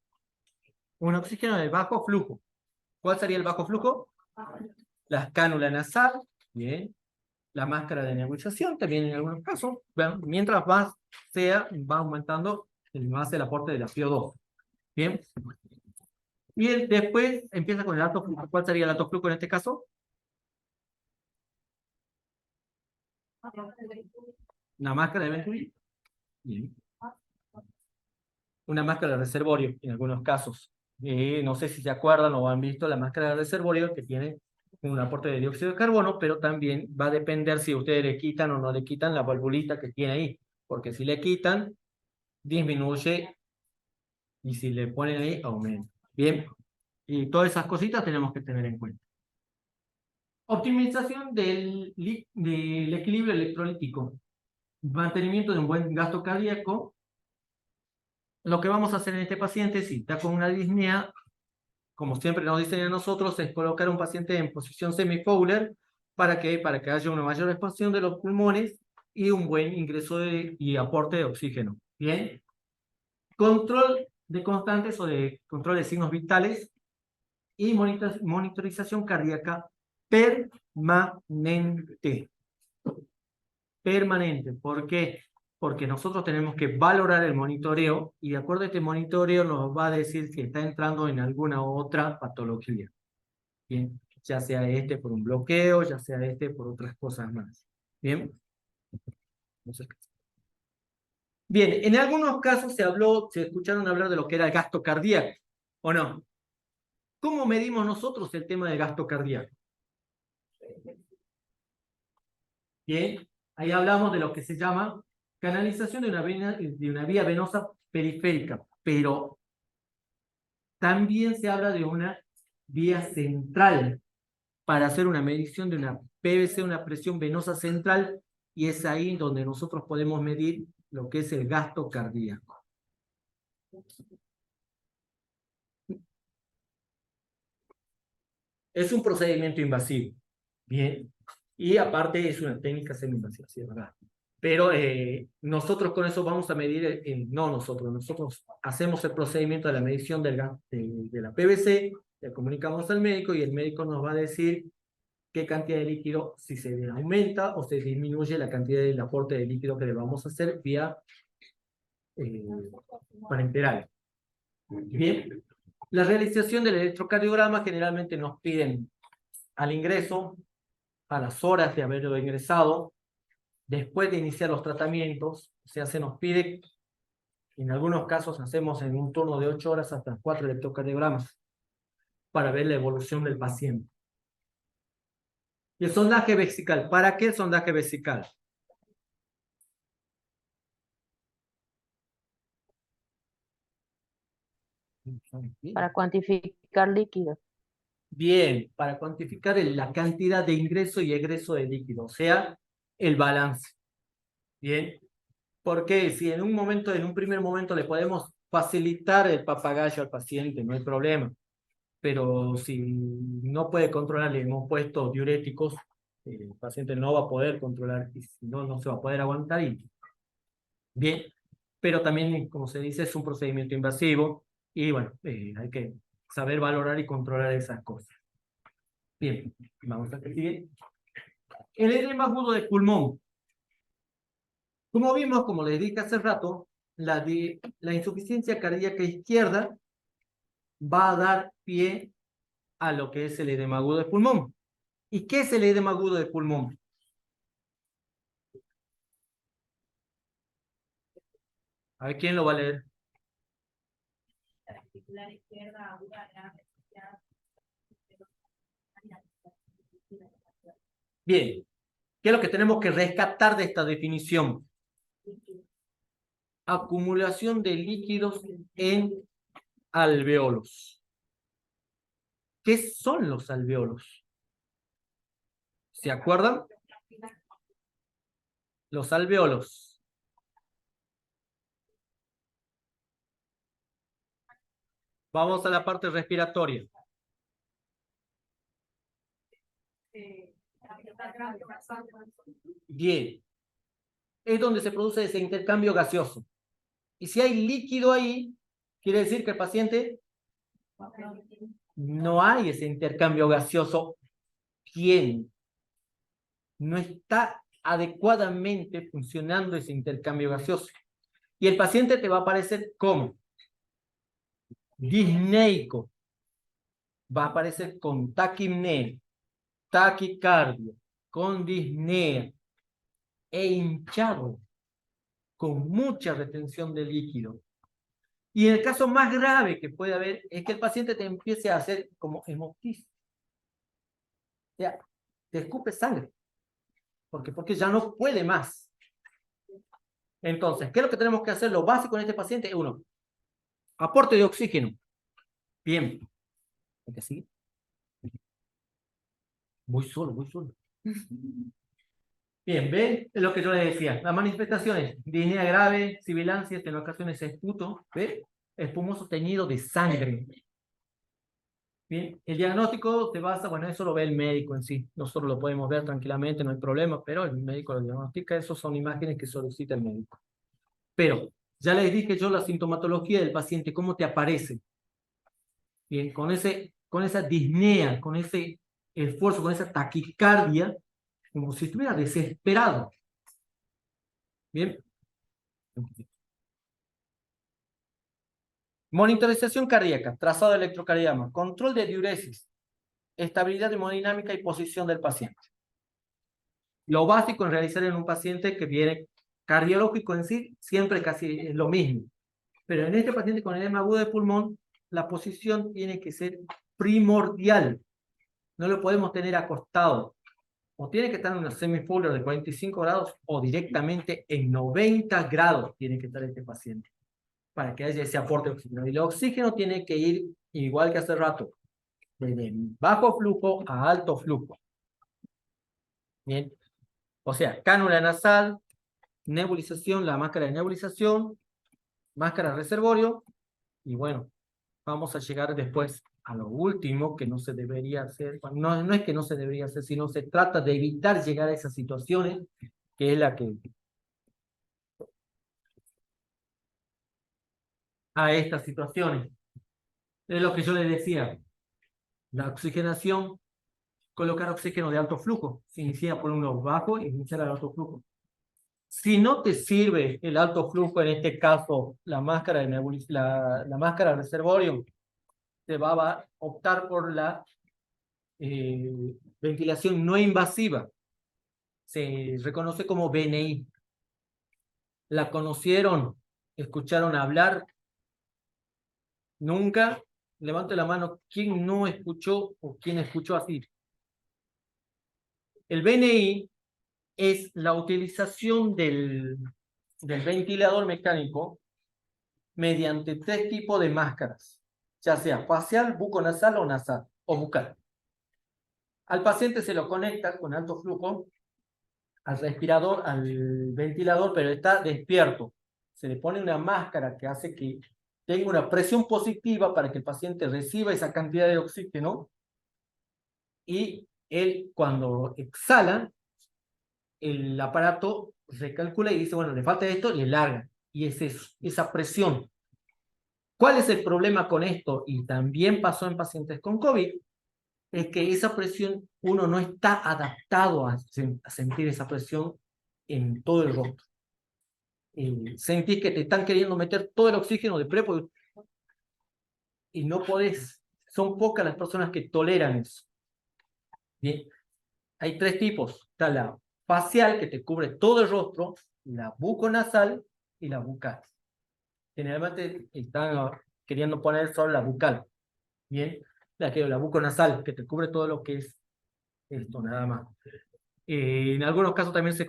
un oxígeno de bajo flujo. ¿Cuál sería el bajo flujo? La cánula nasal, bien. La máscara de nebulización, también en algunos casos. Bueno, mientras va aumentando más el aporte de la CO2. Bien. Y después empieza con el alto flujo. ¿Cuál sería el alto flujo en este caso? Una máscara de Venturi. Bien. Una máscara de reservorio en algunos casos. No sé si se acuerdan o han visto la máscara de reservorio que tiene un aporte de dióxido de carbono, pero también va a depender si ustedes le quitan o no le quitan la valvulita que tiene ahí, porque si le quitan, disminuye, y si le ponen ahí, aumenta. Bien, y todas esas cositas tenemos que tener en cuenta. Optimización del equilibrio electrolítico, mantenimiento de un buen gasto cardíaco. Lo que vamos a hacer en este paciente, si está con una disnea, como siempre nos dicen a nosotros, es colocar a un paciente en posición semi-Fowler. ¿Para qué? Para que haya una mayor expansión de los pulmones y un buen ingreso y aporte de oxígeno. Bien. Control de constantes o de control de signos vitales y monitorización cardíaca permanente. Permanente. ¿Por qué? Porque nosotros tenemos que valorar el monitoreo y de acuerdo a este monitoreo nos va a decir si está entrando en alguna otra patología. Bien, ya sea este por un bloqueo, ya sea este por otras cosas más. Bien. Bien, en algunos casos se escucharon hablar de lo que era el gasto cardíaco, ¿o no? ¿Cómo medimos nosotros el tema del gasto cardíaco? Bien, ahí hablamos de lo que se llama canalización de una vía venosa periférica, pero también se habla de una vía central para hacer una medición de una PVC, una presión venosa central, y es ahí donde nosotros podemos medir lo que es el gasto cardíaco. Es un procedimiento invasivo. Bien. Y aparte es una técnica semi-invasiva, sí, es verdad. Pero nosotros con eso vamos a medir, no nosotros hacemos el procedimiento de la medición de la PVC, le comunicamos al médico y el médico nos va a decir qué cantidad de líquido, si se aumenta o se disminuye la cantidad del aporte de líquido que le vamos a hacer vía parenteral. Bien, la realización del electrocardiograma generalmente nos piden al ingreso, a las horas de haberlo ingresado, después de iniciar los tratamientos, o sea, se nos pide, en algunos casos hacemos en un turno de 8 horas hasta 4 electrocardiogramas para ver la evolución del paciente. Y el sondaje vesical, ¿para qué el sondaje vesical? Para cuantificar líquidos. Bien, para cuantificar la cantidad de ingreso y egreso de líquido, o sea, el balance. Bien, porque si en un primer momento le podemos facilitar el papagayo al paciente, no hay problema. Pero si no puede controlar, le hemos puesto diuréticos, el paciente no va a poder controlar y si no, no se va a poder aguantar. Bien, pero también, como se dice, es un procedimiento invasivo y bueno, hay que saber valorar y controlar esas cosas. Bien, vamos a seguir. El edema agudo de pulmón. Como vimos, como les dije hace rato, la insuficiencia cardíaca izquierda va a dar pie a lo que es el edema agudo de pulmón. ¿Y qué es el edema agudo de pulmón? A ver, ¿quién lo va a leer? Articular izquierda aguda grave asociada. Bien, ¿qué es lo que tenemos que rescatar de esta definición? Acumulación de líquidos en alveolos. ¿Qué son los alveolos? ¿Se acuerdan? Los alveolos. Vamos a la parte respiratoria. Bien. Es donde se produce ese intercambio gaseoso. Y si hay líquido ahí, quiere decir que el paciente no hay ese intercambio gaseoso bien. No está adecuadamente funcionando ese intercambio gaseoso. Y el paciente te va a aparecer como disneico. Va a aparecer con taquipnea, taquicardia, con disnea e hinchado, con mucha retención de líquido. Y el caso más grave que puede haber es que el paciente te empiece a hacer como hemoptisis. O sea, te escupe sangre. Porque ya no puede más. Entonces, ¿qué es lo que tenemos que hacer? Lo básico en este paciente es uno, aporte de oxígeno. Bien. ¿Hay que seguir? Voy solo. Bien, ¿ven? Es lo que yo les decía. Las manifestaciones, disnea grave, sibilancias, en ocasiones esputo, ¿ven? Espumoso teñido de sangre. Bien, el diagnóstico se basa, bueno, eso lo ve el médico en sí. Nosotros lo podemos ver tranquilamente, no hay problema, pero el médico lo diagnostica. Esas son imágenes que solicita el médico. Pero, ya les dije yo la sintomatología del paciente, cómo te aparece. Bien, con esa disnea, con ese esfuerzo, con esa taquicardia, como si estuviera desesperado. Bien. Monitorización cardíaca, trazado de electrocardiograma, control de diuresis, estabilidad hemodinámica y posición del paciente. Lo básico en realizar en un paciente que viene cardiológico en sí, siempre casi es lo mismo. Pero en este paciente con edema agudo de pulmón, la posición tiene que ser primordial. No lo podemos tener acostado. O tiene que estar en una semifuller de 45 grados o directamente en 90 grados tiene que estar este paciente para que haya ese aporte de oxígeno. Y el oxígeno tiene que ir, igual que hace rato, desde bajo flujo a alto flujo. Bien. O sea, cánula nasal, nebulización, la máscara de nebulización, máscara reservorio, y bueno, vamos a llegar después a lo último que no se debería hacer, no, no es que no se debería hacer, sino se trata de evitar llegar a esas situaciones, que es la que... a estas situaciones. Es lo que yo les decía, la oxigenación, colocar oxígeno de alto flujo, se inicia por uno bajo y iniciar al alto flujo. Si no te sirve el alto flujo, en este caso la máscara de la máscara de reservorio, te va a optar por la ventilación no invasiva. Se reconoce como BNI. ¿La conocieron? ¿Escucharon hablar? ¿Nunca? Levante la mano. ¿Quién no escuchó o quién escuchó así? El BNI es la utilización del ventilador mecánico mediante 3 tipos de máscaras, ya sea facial, buconasal o nasal, o bucal. Al paciente se lo conecta con alto flujo al respirador, al ventilador, pero está despierto. Se le pone una máscara que hace que tenga una presión positiva para que el paciente reciba esa cantidad de oxígeno, y él, cuando exhala, el aparato recalcula y dice, bueno, le falta esto, le larga. Y es eso, esa presión. ¿Cuál es el problema con esto? Y también pasó en pacientes con COVID, es que esa presión, uno no está adaptado a sentir esa presión en todo el rostro. Sentís que te están queriendo meter todo el oxígeno de prepo y no podés. Son pocas las personas que toleran eso. Bien, hay 3 tipos. Está la facial, que te cubre todo el rostro, la buconasal y la bucal. Generalmente están queriendo poner solo la bucal. Bien, la buconasal, que te cubre todo lo que es esto, nada más. En algunos casos también se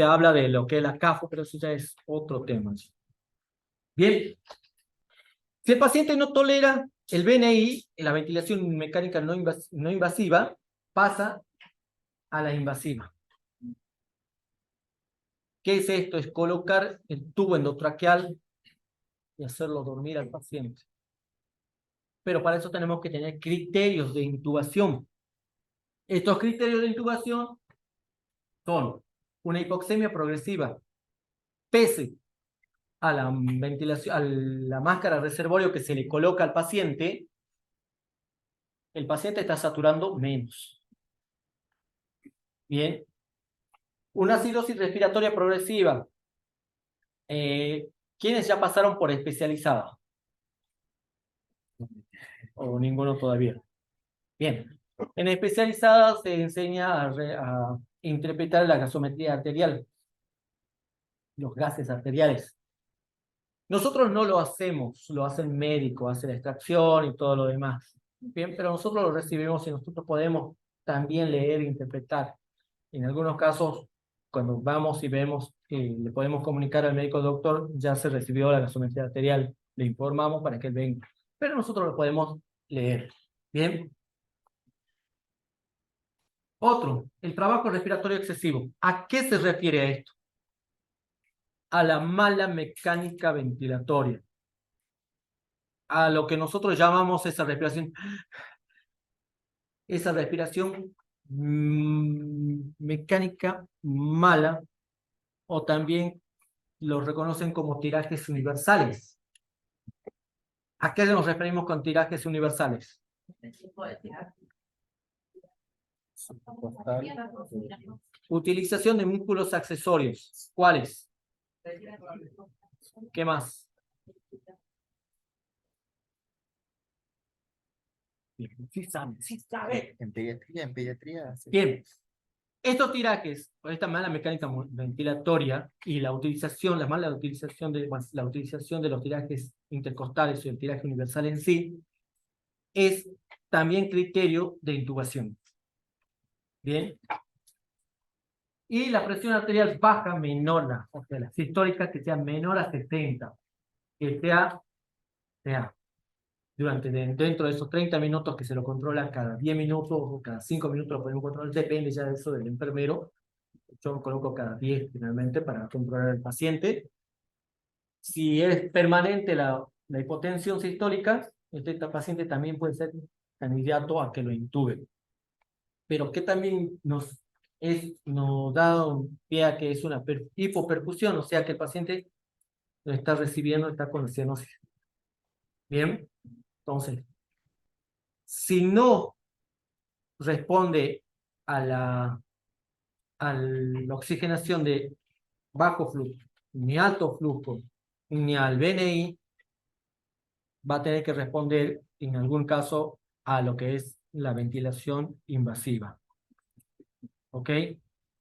habla de lo que es la CAFO, pero eso ya es otro tema. Bien, si el paciente no tolera el BNI, la ventilación mecánica no invasiva, pasa a la invasiva. ¿Qué es esto? Es colocar el tubo endotraqueal y hacerlo dormir al paciente. Pero para eso tenemos que tener criterios de intubación. Estos criterios de intubación son una hipoxemia progresiva, pese a la ventilación, a la máscara reservorio que se le coloca al paciente, el paciente está saturando menos. Bien. Una acidosis respiratoria progresiva. ¿Quiénes ya pasaron por especializada? ¿O ninguno todavía? Bien. En especializada se enseña a interpretar la gasometría arterial, los gases arteriales. Nosotros no lo hacemos, lo hace el médico, hace la extracción y todo lo demás. Bien, pero nosotros lo recibimos y nosotros podemos también leer e interpretar. En algunos casos, cuando vamos y vemos, le podemos comunicar al médico doctor, ya se recibió la gasometría arterial, le informamos para que él venga. Pero nosotros lo podemos leer. Bien. Otro, el trabajo respiratorio excesivo. ¿A qué se refiere a esto? A la mala mecánica ventilatoria. A lo que nosotros llamamos esa respiración mecánica mala, o también lo reconocen como tirajes universales. ¿A qué nos referimos con tirajes universales? Utilización de músculos accesorios. ¿Cuáles? ¿Qué más? Sí sabe. En pediatría. Sí. Bien. Estos tirajes, o esta mala mecánica ventilatoria y la mala utilización de los tirajes intercostales y el tiraje universal en sí, es también criterio de intubación. Bien. Y la presión arterial baja menor, o sea, las históricas que sean menor a 70, que sea dentro de esos 30 minutos que se lo controla, cada 10 minutos o cada 5 minutos lo podemos controlar, depende ya de eso del enfermero. Yo coloco cada 10 finalmente para controlar al paciente. Si es permanente la hipotensión sistólica, este paciente también puede ser candidato a que lo intuben. Pero que también nos da un pie a que es una hipoperfusión, o sea que el paciente lo está recibiendo, está con cianosis. Bien, entonces, si no responde a la oxigenación de bajo flujo, ni alto flujo, ni al BNI, va a tener que responder en algún caso a lo que es la ventilación invasiva. ¿Ok?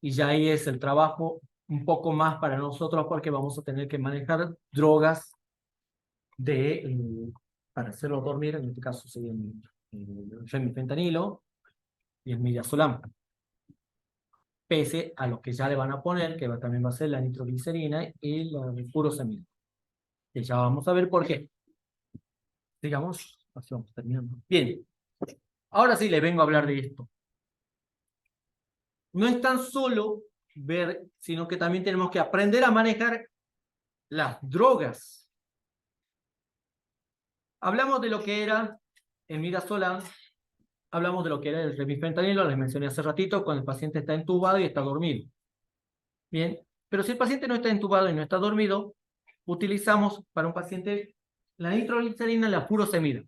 Y ya ahí es el trabajo un poco más para nosotros porque vamos a tener que manejar drogas para hacerlo dormir, en este caso sería el remifentanilo y el midazolam, pese a lo que ya le van a poner, que también va a ser la nitroglicerina y la furosemida. Que ya vamos a ver por qué. Digamos, así vamos terminando. Bien, ahora sí les vengo a hablar de esto. No es tan solo ver, sino que también tenemos que aprender a manejar las drogas. Hablamos de lo que era el midazolam, hablamos de lo que era el remifentanilo, les mencioné hace ratito, cuando el paciente está entubado y está dormido. Bien, pero si el paciente no está entubado y no está dormido, utilizamos para un paciente la nitroglicerina y la furosemida.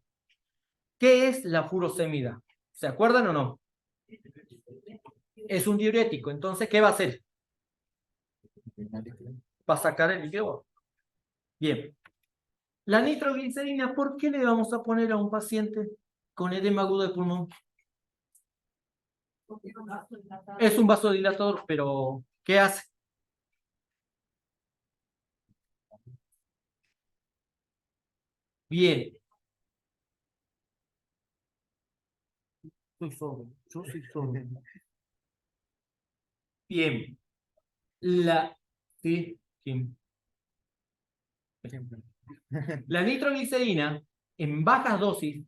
¿Qué es la furosemida? ¿Se acuerdan o no? Es un diurético, entonces, ¿qué va a hacer? Va a sacar el líquido. Bien. La nitroglicerina, ¿por qué le vamos a poner a un paciente con edema agudo de pulmón? Es un vasodilatador, pero ¿qué hace? Bien. Soy sordo. Yo soy sordo. Bien. Sí, sí. La nitroglicerina en bajas dosis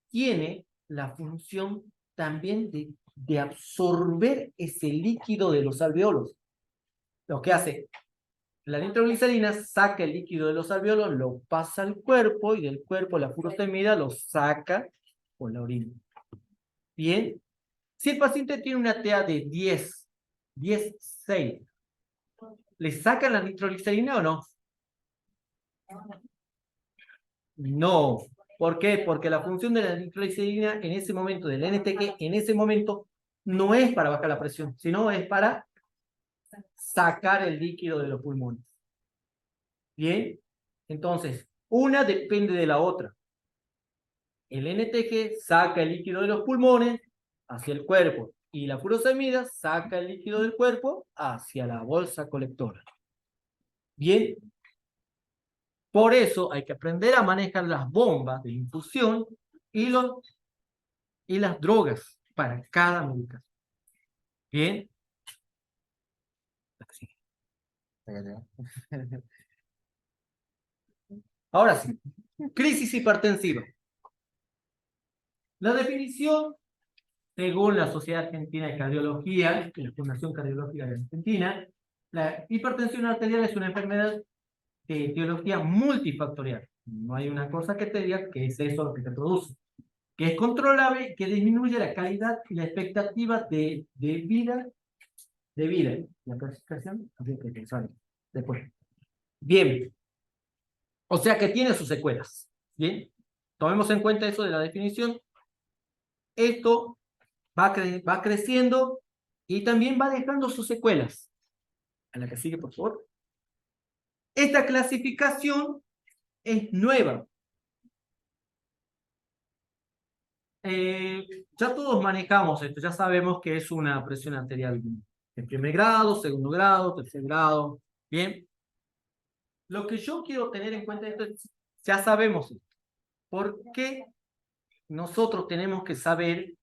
tiene la función también de absorber ese líquido de los alveolos. Lo que hace la nitroglicerina saca el líquido de los alveolos, lo pasa al cuerpo y del cuerpo la furosemida lo saca por la orina. Bien. Si el paciente tiene una TA de 10, 6, ¿le sacan la nitroglicerina o no? No. ¿Por qué? Porque la función de la nitroglicerina en ese momento, del NTG, en ese momento, no es para bajar la presión, sino es para sacar el líquido de los pulmones. Bien. Entonces, una depende de la otra. El NTG saca el líquido de los pulmones hacia el cuerpo y la furosemida saca el líquido del cuerpo hacia la bolsa colectora. Bien, por eso hay que aprender a manejar las bombas de infusión y las drogas para cada medicación. Bien. Ahora sí, crisis hipertensiva. La definición, según la Sociedad Argentina de Cardiología y la Fundación Cardiológica de Argentina, la hipertensión arterial es una enfermedad de etiología multifactorial. No hay una cosa que te diga que es eso lo que te produce. Que es controlable, que disminuye la calidad y la expectativa de vida. La clasificación, así que pensar después. Bien. O sea que tiene sus secuelas. Bien. Tomemos en cuenta eso de la definición. Esto va creciendo y también va dejando sus secuelas. A la que sigue, por favor. Esta clasificación es nueva. Ya todos manejamos esto, ya sabemos que es una presión arterial en primer grado, segundo grado, tercer grado. Bien. Lo que yo quiero tener en cuenta esto es, ya sabemos esto. ¿Por qué nosotros tenemos que saber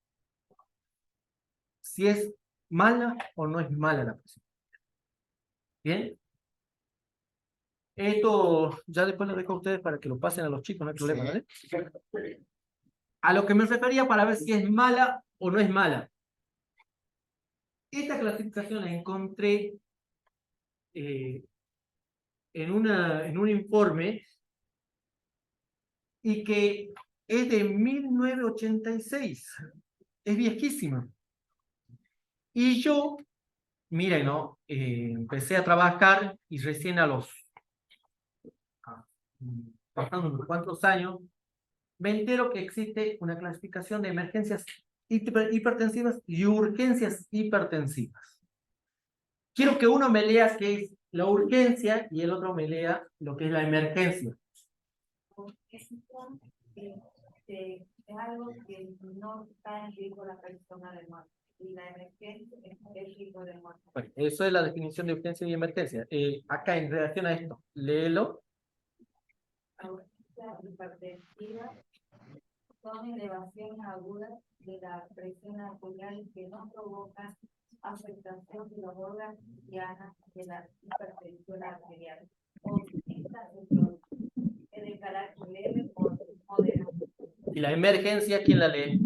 si es mala o no es mala la presión? Bien. Esto ya después lo dejo a ustedes para que lo pasen a los chicos, no hay problema, ¿vale? A lo que me refería para ver si es mala o no es mala. Esta clasificación la encontré en un informe y que es de 1986. Es viejísima. Y yo, miren, ¿no? Empecé a trabajar y recién pasando unos cuantos años, me entero que existe una clasificación de emergencias hipertensivas y urgencias hipertensivas. Quiero que uno me lea qué es la urgencia y el otro me lea lo que es la emergencia. Es algo que no está en riesgo la persona de muerte. Y la emergencia es el riesgo de muerte. Bueno, eso es la definición de urgencia y emergencia. Acá, en relación a esto, léelo. La urgencia hipertensiva son elevaciones agudas de la presión arterial que no provocan afectación de los órganos dianas de la hipertensión arterial. O esta es de carácter leve o moderado. Y la emergencia, ¿quién la lee?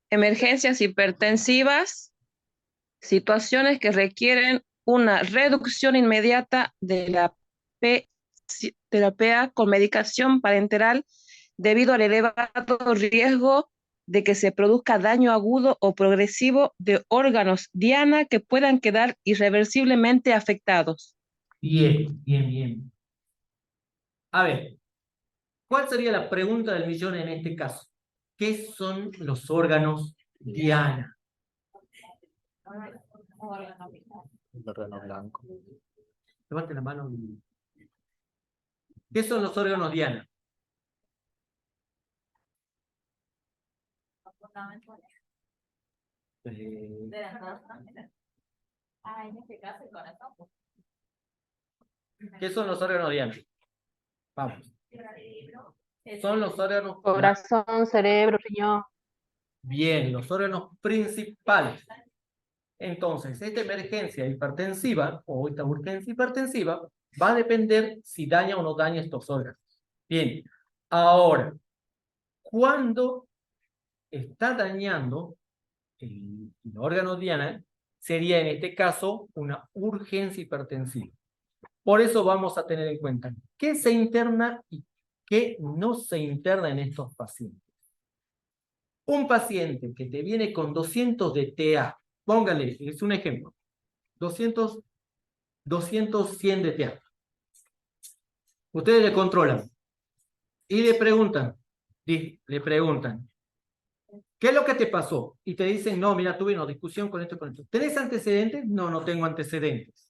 Emergencias hipertensivas, situaciones que requieren una reducción inmediata de la PA con medicación parenteral debido al elevado riesgo de que se produzca daño agudo o progresivo de órganos diana que puedan quedar irreversiblemente afectados. Bien, bien, bien. A ver, ¿cuál sería la pregunta del millón en este caso? ¿Qué son los órganos diana? El órgano blanco. Levante la mano. ¿Qué son los órganos diana? En este caso el corazón. ¿Qué son los órganos diana? Vamos. Son los órganos... Corazón, cerebro, riñón. Bien, los órganos principales. Entonces, esta emergencia hipertensiva o esta urgencia hipertensiva va a depender si daña o no daña estos órganos. Bien, ahora, cuando está dañando el órgano diana, sería en este caso una urgencia hipertensiva. Por eso vamos a tener en cuenta qué se interna y qué no se interna en estos pacientes. Un paciente que te viene con 200 de TA, póngale, es un ejemplo, 200, 100 de TA. Ustedes le controlan y le preguntan, ¿qué es lo que te pasó? Y te dicen, no, mira, tuve una discusión con esto y con esto. ¿Tenés antecedentes? No, no tengo antecedentes.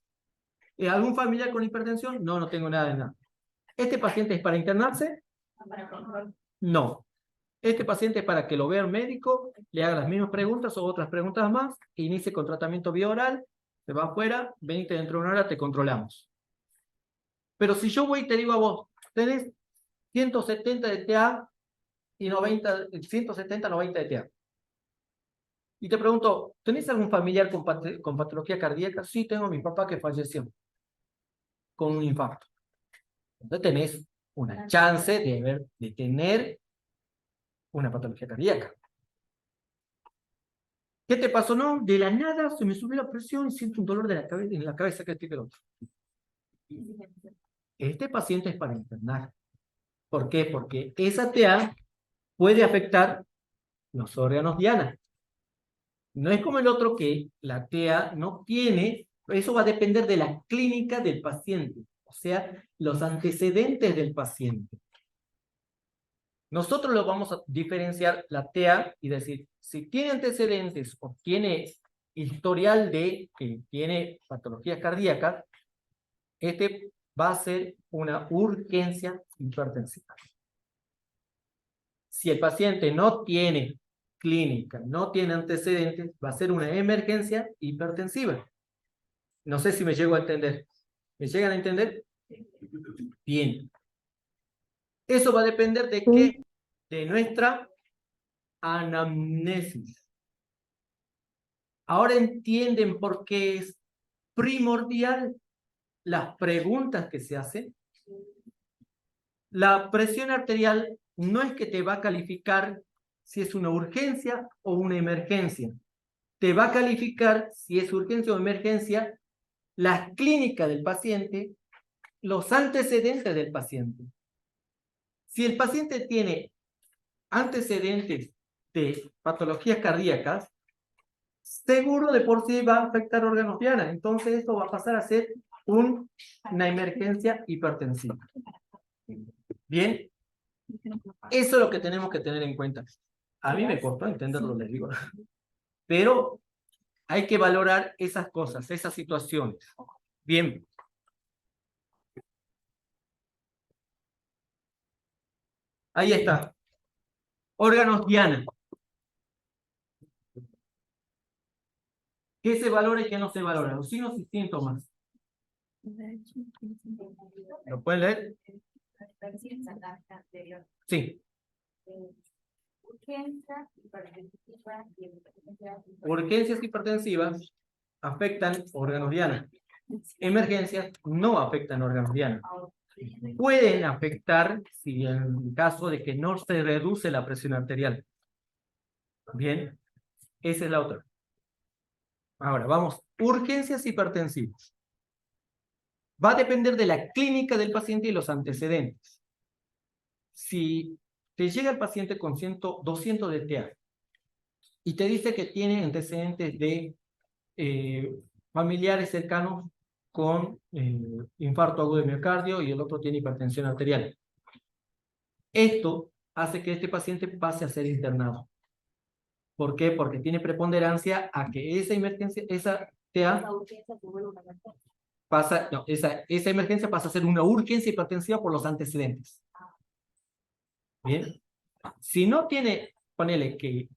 ¿Algún familiar con hipertensión? No, no tengo nada de nada. ¿Este paciente es para internarse? No. Este paciente es para que lo vea el médico, le haga las mismas preguntas o otras preguntas más, e inicie con tratamiento bioral, se va afuera, venite dentro de una hora, te controlamos. Pero si yo voy y te digo a vos, tenés 170 de TA y 170, 90 de TA. Y te pregunto, ¿tenés algún familiar con patología cardíaca? Sí, tengo a mi papá que falleció con un infarto. Entonces tenés una chance de tener una patología cardíaca. ¿Qué te pasó? No, de la nada se me subió la presión y siento un dolor de la cabeza, en la cabeza que estoy que el otro. Este paciente es para internar. ¿Por qué? Porque esa TA puede afectar los órganos diana. No es como el otro que la TA no tiene, eso va a depender de la clínica del paciente, o sea, los antecedentes del paciente. Nosotros lo vamos a diferenciar la TA y decir, si tiene antecedentes o tiene historial de que tiene patologías cardíacas, este va a ser una urgencia hipertensiva. Si el paciente no tiene clínica, no tiene antecedentes, va a ser una emergencia hipertensiva. No sé si me llego a entender. ¿Me llegan a entender? Bien. Eso va a depender de qué, de nuestra anamnesis. Ahora entienden por qué es primordial las preguntas que se hacen. La presión arterial no es que te va a calificar si es una urgencia o una emergencia. Te va a calificar si es urgencia o emergencia la clínica del paciente, los antecedentes del paciente. Si el paciente tiene antecedentes de patologías cardíacas, seguro de por sí va a afectar órganos diana. Entonces esto va a pasar a ser una emergencia hipertensiva. Bien, eso es lo que tenemos que tener en cuenta. A mí me costó entenderlo, les digo. Pero hay que valorar esas cosas, esas situaciones. Bien. Ahí está. Órganos diana. ¿Qué se valora y qué no se valora? Los signos y síntomas. ¿Lo pueden leer? Sí. Urgencias hipertensivas afectan órganos diana. Emergencias no afectan órganos diana. Pueden afectar si en caso de que no se reduce la presión arterial. Bien, esa es la otra. Ahora, vamos. Urgencias hipertensivas. Va a depender de la clínica del paciente y los antecedentes. Si te llega el paciente con 200 de TA y te dice que tiene antecedentes de familiares cercanos con infarto agudo de miocardio y el otro tiene hipertensión arterial. Esto hace que este paciente pase a ser internado. ¿Por qué? Porque tiene preponderancia a que esa emergencia, esa TA pasa, no, esa emergencia pasa a ser una urgencia hipertensiva por los antecedentes. Bien. Si no tiene, ponele que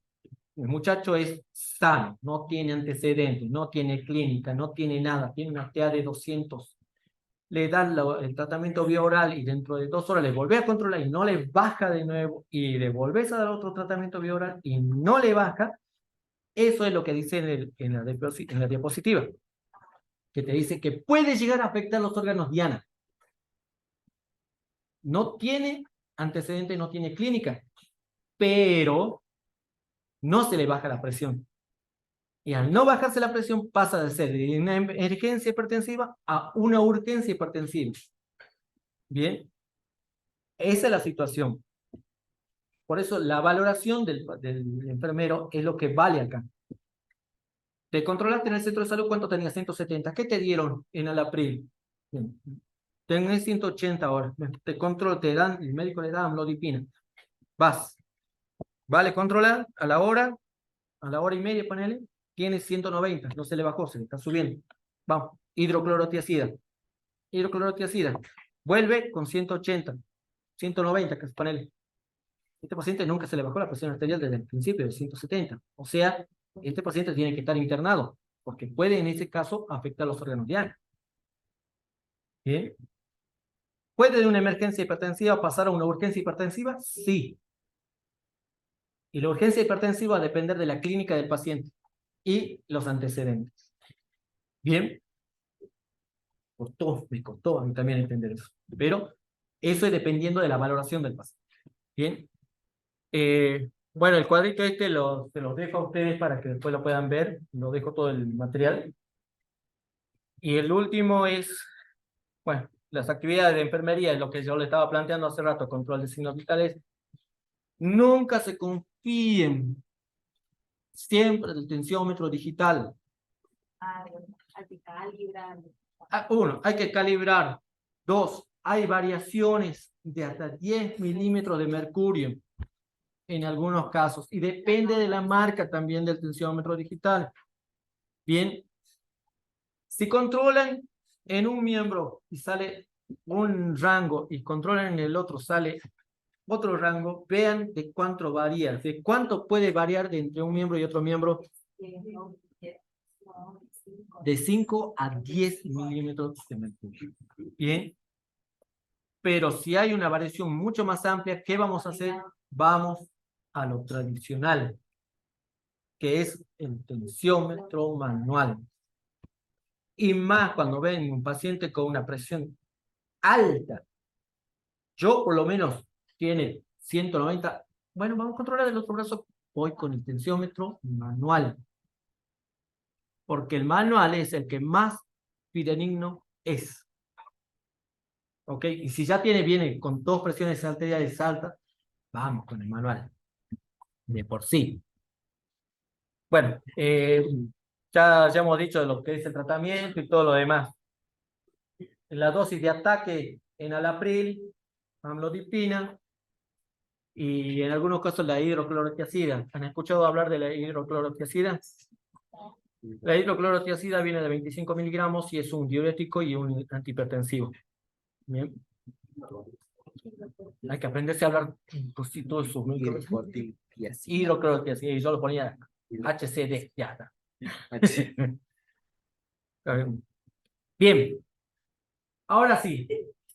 el muchacho es sano, no tiene antecedentes, no tiene clínica, no tiene nada, tiene una TA de 200, le dan el tratamiento vía oral y dentro de 2 horas le volvés a controlar y no le baja de nuevo y le volvés a dar otro tratamiento vía oral y no le baja, eso es lo que dice en la diapositiva, que te dice que puede llegar a afectar los órganos diana. No tiene antecedentes, no tiene clínica, pero no se le baja la presión. Y al no bajarse la presión pasa de ser de una emergencia hipertensiva a una urgencia hipertensiva. Bien, esa es la situación. Por eso la valoración del enfermero es lo que vale acá. Te controlaste en el centro de salud, ¿cuánto tenías? 170. ¿Qué te dieron en Alapril? Tenés 180 ahora. Te controlo, el médico le da amlodipina. Vas. Vale, controlar a la hora y media, ponele, tiene 190, no se le bajó, se le está subiendo. Vamos, hidroclorotiazida. Vuelve con 180, 190, que es ponele. Este paciente nunca se le bajó la presión arterial desde el principio de 170. O sea, este paciente tiene que estar internado, porque puede en ese caso afectar los órganos diana. ¿Bien? ¿Puede de una emergencia hipertensiva pasar a una urgencia hipertensiva? Sí. Y la urgencia hipertensiva va a depender de la clínica del paciente y los antecedentes. ¿Bien? Me costó a mí también entender eso. Pero eso es dependiendo de la valoración del paciente. ¿Bien? Bueno, el cuadrito este se los dejo a ustedes para que después lo puedan ver. Lo dejo todo el material. Y el último es, bueno, las actividades de enfermería, es lo que yo le estaba planteando hace rato, control de signos vitales. Nunca se confíen siempre del tensiómetro digital. Uno, hay que calibrar. 2, hay variaciones de hasta 10 milímetros de mercurio en algunos casos. Y depende de la marca también del tensiómetro digital. Bien. Si controlan en un miembro y sale un rango y controlan en el otro sale otro rango, vean de cuánto varía, de cuánto puede variar de entre un miembro y otro miembro. De 5 a 10 milímetros de mercurio. Bien. Pero si hay una variación mucho más amplia, ¿qué vamos a hacer? Vamos a lo tradicional, que es el tensiómetro manual. Y más cuando ven un paciente con una presión alta. Yo por lo menos tiene 190. Bueno, vamos a controlar el otro brazo. Voy con el tensiómetro manual. Porque el manual es el que más fidedigno es. ¿ok? Y si ya viene con dos presiones arteriales altas, vamos con el manual, de por sí. Bueno, ya hemos dicho de lo que es el tratamiento y todo lo demás. La dosis de ataque en Alapril, amlodipina y en algunos casos la hidroclorotiazida. ¿Han escuchado hablar de la hidroclorotiazida? La hidroclorotiazida viene de 25 miligramos y es un diurético y un antihipertensivo. Bien. Hay que aprenderse a hablar por sí todos sus hidroclorotiazida y yo lo ponía HCD, ya está. Bien, ahora sí,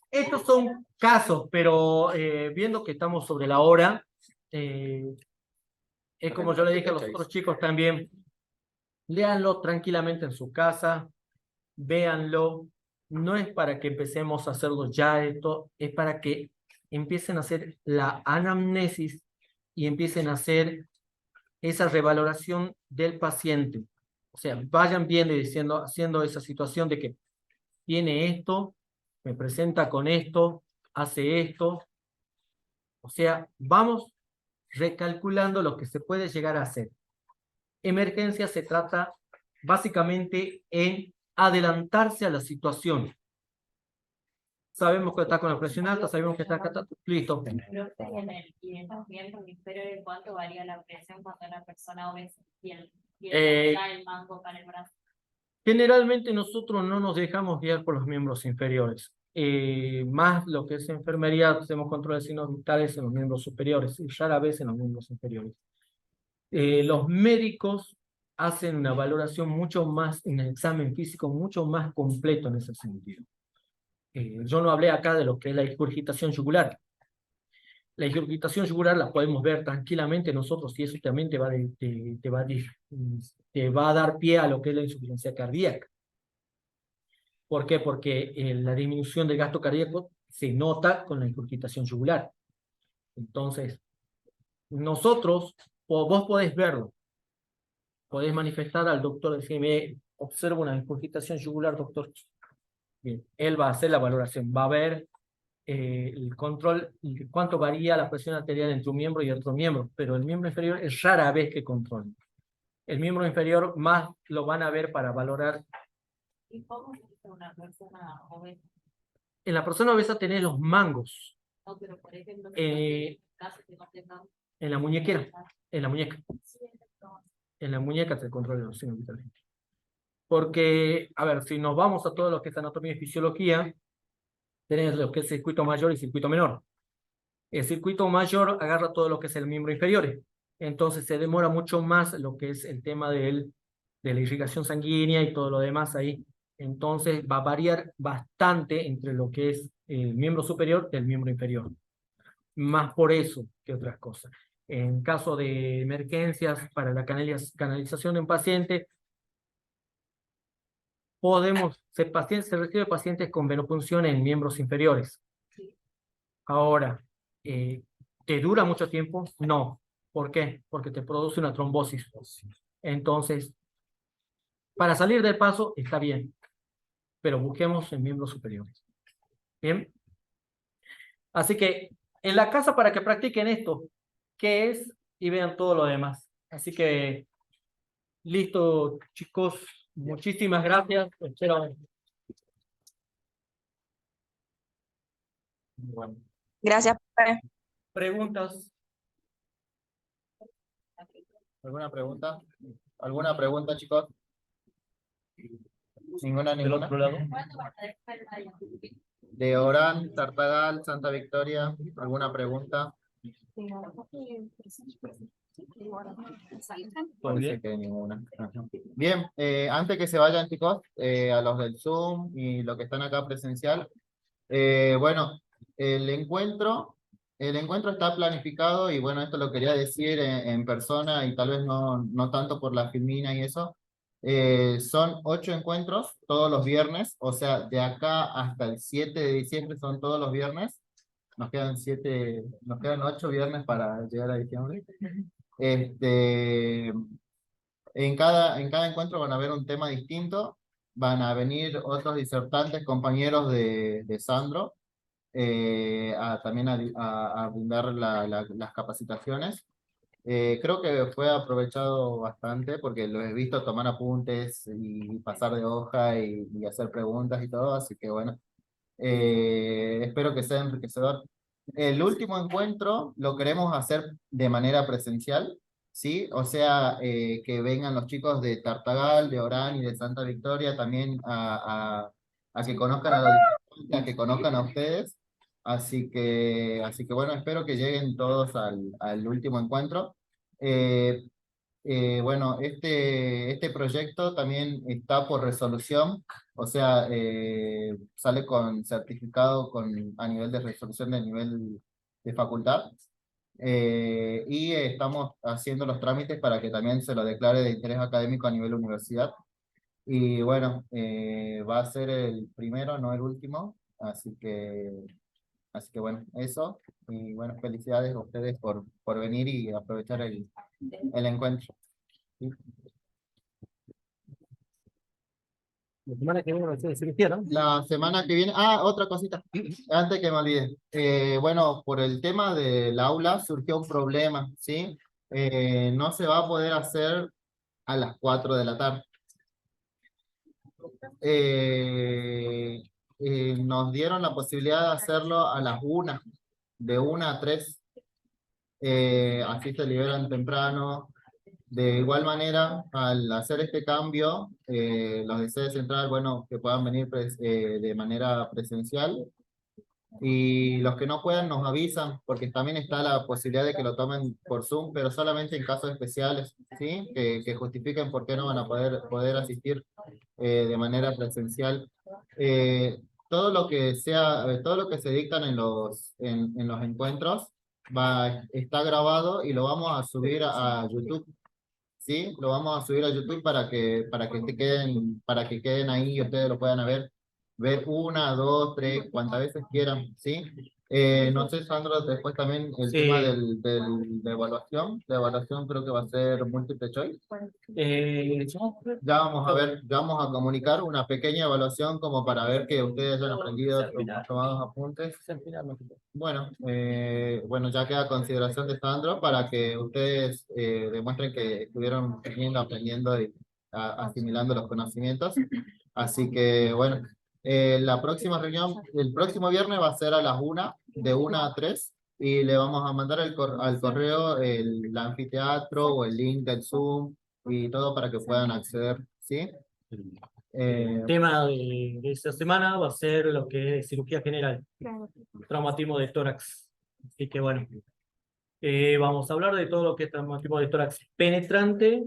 estos son casos, pero viendo que estamos sobre la hora, es como yo le dije a los otros chicos también, léanlo tranquilamente en su casa, véanlo, no es para que empecemos a hacerlo ya esto, es para que empiecen a hacer la anamnesis y empiecen a hacer esa revaloración del paciente. O sea, vayan viendo y diciendo, haciendo esa situación de que tiene esto, me presenta con esto, hace esto. O sea, vamos recalculando lo que se puede llegar a hacer. Emergencia se trata básicamente en adelantarse a la situación. Sabemos que está con la presión alta, sabemos que está acá, listo. Y en estos miembros inferiores, ¿cuánto varía la presión cuando una persona obesa tiene el mango para el brazo? Generalmente nosotros no nos dejamos guiar por los miembros inferiores. Más lo que es enfermería, hacemos controles de signos vitales en los miembros superiores y rara vez en los miembros inferiores. Los médicos hacen una valoración mucho más, un examen físico mucho más completo en ese sentido. Yo no hablé acá de lo que es la ingurgitación yugular. La ingurgitación yugular la podemos ver tranquilamente nosotros y eso también te va a dar pie a lo que es la insuficiencia cardíaca. ¿Por qué? Porque la disminución del gasto cardíaco se nota con la ingurgitación yugular. Entonces, nosotros, vos podés verlo, podés manifestar al doctor, decirme, observo una ingurgitación yugular, doctor. Bien, él va a hacer la valoración, va a ver el control, cuánto varía la presión arterial entre un miembro y otro miembro, pero el miembro inferior es rara vez que controla. El miembro inferior más lo van a ver para valorar. ¿Y cómo se dice una persona obesa? En la persona obesa tenés los mangos. No, pero por ejemplo, caso que no tengamos. En la muñequera, en la muñeca. En la muñeca se controla los signos vitales. Porque, a ver, si nos vamos a todo lo que es anatomía y fisiología, tenés lo que es circuito mayor y circuito menor. El circuito mayor agarra todo lo que es el miembro inferior. Entonces se demora mucho más lo que es el tema de la irrigación sanguínea y todo lo demás ahí. Entonces va a variar bastante entre lo que es el miembro superior y el miembro inferior. Más por eso que otras cosas. En caso de emergencias para la canalización de un paciente, se recibe pacientes con venopunción en miembros inferiores. Ahora, ¿te dura mucho tiempo? No. ¿Por qué? Porque te produce una trombosis. Entonces, para salir del paso está bien, pero busquemos en miembros superiores. ¿Bien? Así que, en la casa para que practiquen esto, ¿qué es? Y vean todo lo demás. Así que, listo, chicos. Muchísimas gracias. Espero. Bueno. Gracias, profe. ¿Preguntas? ¿Alguna pregunta? ¿Alguna pregunta, chicos? Ninguna, Del ninguna. otro lado. ¿Cuándo van a dejar el baño? De Orán, Tartagal, Santa Victoria, ¿alguna pregunta? Parece que ninguna. Ajá. Bien, antes que se vayan, chicos, a los del Zoom y los que están acá presencial, bueno, el encuentro está planificado y bueno, esto lo quería decir en persona y tal vez no tanto por la filmina y eso. Son 8 encuentros todos los viernes, o sea, de acá hasta el 7 de diciembre son todos los viernes. Nos quedan 8 viernes para llegar a diciembre. En cada encuentro van a haber un tema distinto, van a venir otros disertantes, compañeros de Sandro, también a brindar las capacitaciones. Creo que fue aprovechado bastante porque lo he visto tomar apuntes y pasar de hoja y hacer preguntas y todo, así que bueno, espero que sea enriquecedor. El último encuentro lo queremos hacer de manera presencial, ¿sí? O sea, que vengan los chicos de Tartagal, de Orán y de Santa Victoria también a que conozcan a que conozcan a ustedes. Así que bueno, espero que lleguen todos al último encuentro. Eh, bueno, este proyecto también está por resolución, o sea, sale con certificado a nivel de resolución de nivel de facultad, y estamos haciendo los trámites para que también se lo declare de interés académico a nivel universidad. Y bueno, va a ser el primero, no el último, así que bueno, eso. Y bueno, felicidades a ustedes por venir y aprovechar el encuentro. ¿Sí? La semana que viene va a ser cirugía, ¿no? La semana que viene, otra cosita, antes que me olvide. Bueno, por el tema del aula surgió un problema, ¿sí? No se va a poder hacer a las 4 de la tarde. Nos dieron la posibilidad de hacerlo a las 1, de 1 a 3. Así se liberan temprano. De igual manera, al hacer este cambio, los de sede central, bueno, que puedan venir de manera presencial, y los que no puedan nos avisan, porque también está la posibilidad de que lo tomen por Zoom, pero solamente en casos especiales, ¿sí? Que justifiquen por qué no van a poder asistir de manera presencial. Eh, todo lo que se dictan en los encuentros está grabado y lo vamos a subir a YouTube. Sí, lo vamos a subir a YouTube para que queden ahí y ustedes lo puedan ver 1, 2, 3, cuantas veces quieran, ¿sí? No sé, Sandro, después también el tema Sí. de evaluación. La evaluación creo que va a ser múltiple choice. Eh, Ya vamos a ver, ya vamos a comunicar una pequeña evaluación como para ver que ustedes hayan aprendido, tomados apuntes. Bueno, ya queda a consideración de Sandro para que ustedes demuestren que estuvieron aprendiendo y asimilando los conocimientos. Así que, bueno, la próxima reunión, el próximo viernes va a ser a las 1, de 1 a 3, y le vamos a mandar al correo el anfiteatro o el link del Zoom y todo para que puedan acceder, ¿sí? El tema de esta semana va a ser lo que es cirugía general, traumatismo de tórax. Así que bueno, vamos a hablar de todo lo que es traumatismo de tórax penetrante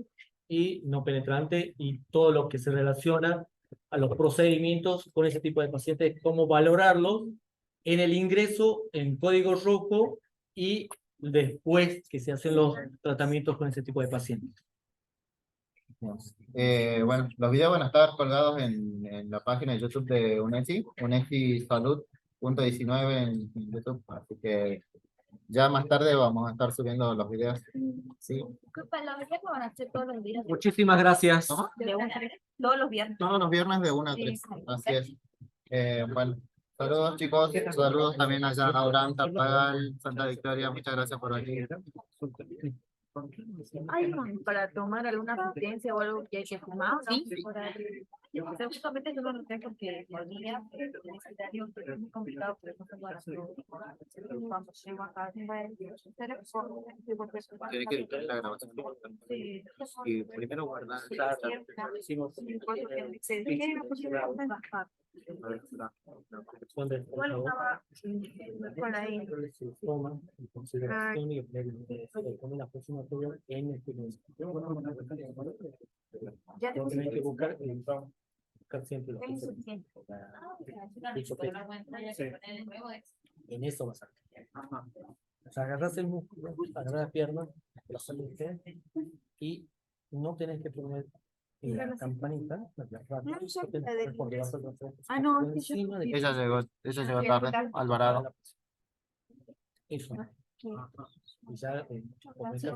y no penetrante y todo lo que se relaciona a los procedimientos con ese tipo de pacientes, cómo valorarlos en el ingreso en código rojo y después que se hacen los tratamientos con ese tipo de pacientes. Bueno, los videos van a estar colgados en la página de YouTube de UNESI Salud.19 en YouTube, así que ya más tarde vamos a estar subiendo los videos. ¿Sí? Disculpa, ¿los viernes van a hacer todos los días? Muchísimas gracias. De 1 a 3, todos los viernes. Todos los viernes de 1 a 3, así es. Bueno, saludos chicos, saludos también allá a Abraham, Tartagal, Santa Victoria, muchas gracias por venir. ¿Hay para tomar alguna asistencia o algo que hay que fumar? Sí. Justamente yo no lo tengo porque por día necesitario es muy complicado, por ejemplo, cuando llego acá, Tiene que editar la grabación. Y primero guardar. Igual estaba por ahí. Toma en consideración y con la próxima reunión en este mes. Ya te Tienen que buscar siempre es insuficiente. en eso vas a o sea, agarras el músculo, agarras la pierna, la saliste y no tenés que poner la campanita, porque vas a No, es que yo... Ella llegó tarde, Alvarado. Eso. Y ya comenzás